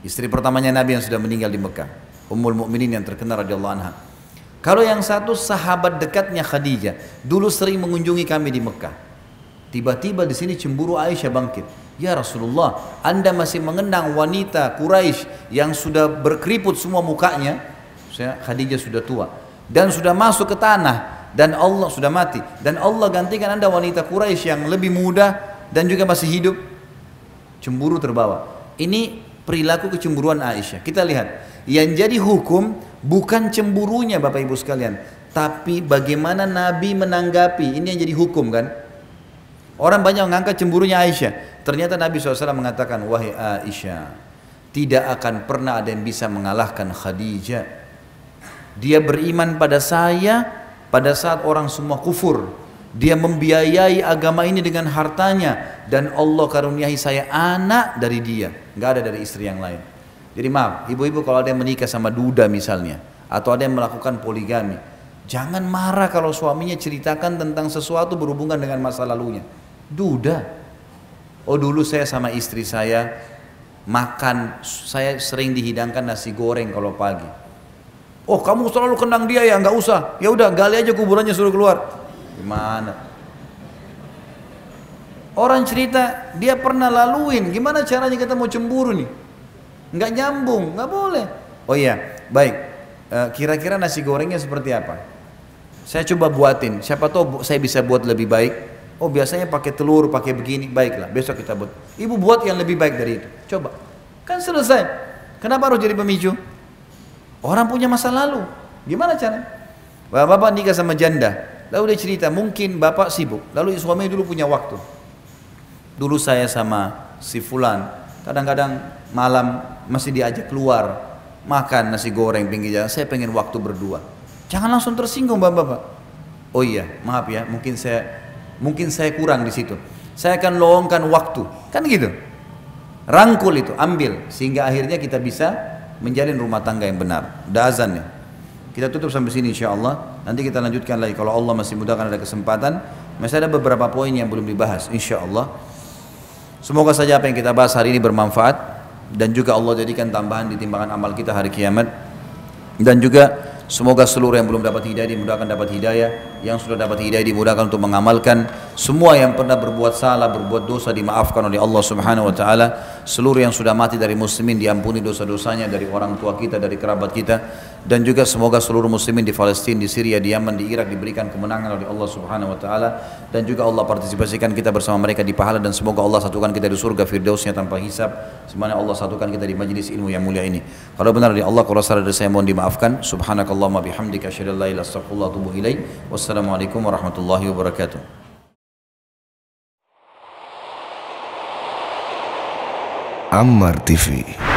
istri pertamanya Nabi yang sudah meninggal di Mekah, Ummul Mukminin yang terkenal radhiyallahu anha. Kalau yang satu sahabat dekatnya Khadijah, dulu sering mengunjungi kami di Mekah. Tiba-tiba di sini cemburu Aisyah bangkit. Ya Rasulullah, anda masih mengenang wanita Quraisy yang sudah berkeriput semua mukanya. Khadijah sudah tua dan sudah masuk ke tanah dan Allah sudah mati. Dan Allah gantikan anda wanita Quraisy yang lebih muda dan juga masih hidup. Cemburu terbawa. Ini perilaku kecemburuan Aisyah. Kita lihat. Yang jadi hukum bukan cemburunya Bapak Ibu sekalian, tapi bagaimana Nabi menanggapi. Ini yang jadi hukum kan. Orang banyak mengangkat cemburunya Aisyah. Ternyata Nabi SAW mengatakan, wahai Aisyah, tidak akan pernah ada yang bisa mengalahkan Khadijah. Dia beriman pada saya pada saat orang semua kufur. Dia membiayai agama ini dengan hartanya, dan Allah karuniai saya anak dari dia, nggak ada dari istri yang lain. Jadi maaf, ibu-ibu kalau ada yang menikah sama duda misalnya, atau ada yang melakukan poligami, jangan marah kalau suaminya ceritakan tentang sesuatu berhubungan dengan masa lalunya. Duda. Oh dulu saya sama istri saya makan, saya sering dihidangkan nasi goreng kalau pagi. Oh kamu selalu kenang dia ya, nggak usah. Ya udah gali aja kuburannya suruh keluar. Gimana? Orang cerita dia pernah laluin, gimana caranya kita mau cemburu nih? Nggak nyambung, nggak boleh. Oh iya, baik. Kira-kira nasi gorengnya seperti apa? Saya coba buatin. Siapa tahu saya bisa buat lebih baik. Oh biasanya pakai telur, pakai begini. Baiklah, besok kita buat. Ibu buat yang lebih baik dari itu. Coba. Kan selesai. Kenapa harus jadi pemicu? Orang punya masa lalu. Gimana caranya? Bapak nikah sama janda. Lalu dia cerita, mungkin bapak sibuk. Lalu suami dulu punya waktu. Dulu saya sama si fulan, kadang-kadang malam masih diajak keluar makan nasi goreng pinggir jalan. Saya pengen waktu berdua. Jangan langsung tersinggung bapak-bapak. Oh iya, maaf ya, mungkin saya kurang di situ. Saya akan luangkan waktu, kan gitu. Rangkul itu, ambil, sehingga akhirnya kita bisa menjalin rumah tangga yang benar. Udah azan ya. Kita tutup sampai sini insya Allah. Nanti kita lanjutkan lagi kalau Allah masih mudahkan ada kesempatan. Masih ada beberapa poin yang belum dibahas insya Allah. Semoga saja apa yang kita bahas hari ini bermanfaat, dan juga Allah jadikan tambahan di timbangan amal kita hari kiamat. Dan juga semoga seluruh yang belum dapat hidayah dimudahkan dapat hidayah, yang sudah dapat hidayah dimudahkan untuk mengamalkan. Semua yang pernah berbuat salah, berbuat dosa dimaafkan oleh Allah Subhanahu wa taala. Seluruh yang sudah mati dari muslimin diampuni dosa-dosanya, dari orang tua kita, dari kerabat kita. Dan juga semoga seluruh muslimin di Palestina, di Syria, di Yaman, di Irak diberikan kemenangan oleh Allah Subhanahu wa taala, dan juga Allah partisipasikan kita bersama mereka di pahala, dan semoga Allah satukan kita di surga firdausnya tanpa hisab, sebagaimana Allah satukan kita di majlis ilmu yang mulia ini. Kalau benar dari Allah, kalau salah dari saya mohon dimaafkan. Subhanakallahumma bihamdika asyhadu an la ilaha illa anta astaghfiruka wa atubu ilaik. Wassalamualaikum warahmatullahi wabarakatuh. Ammar TV.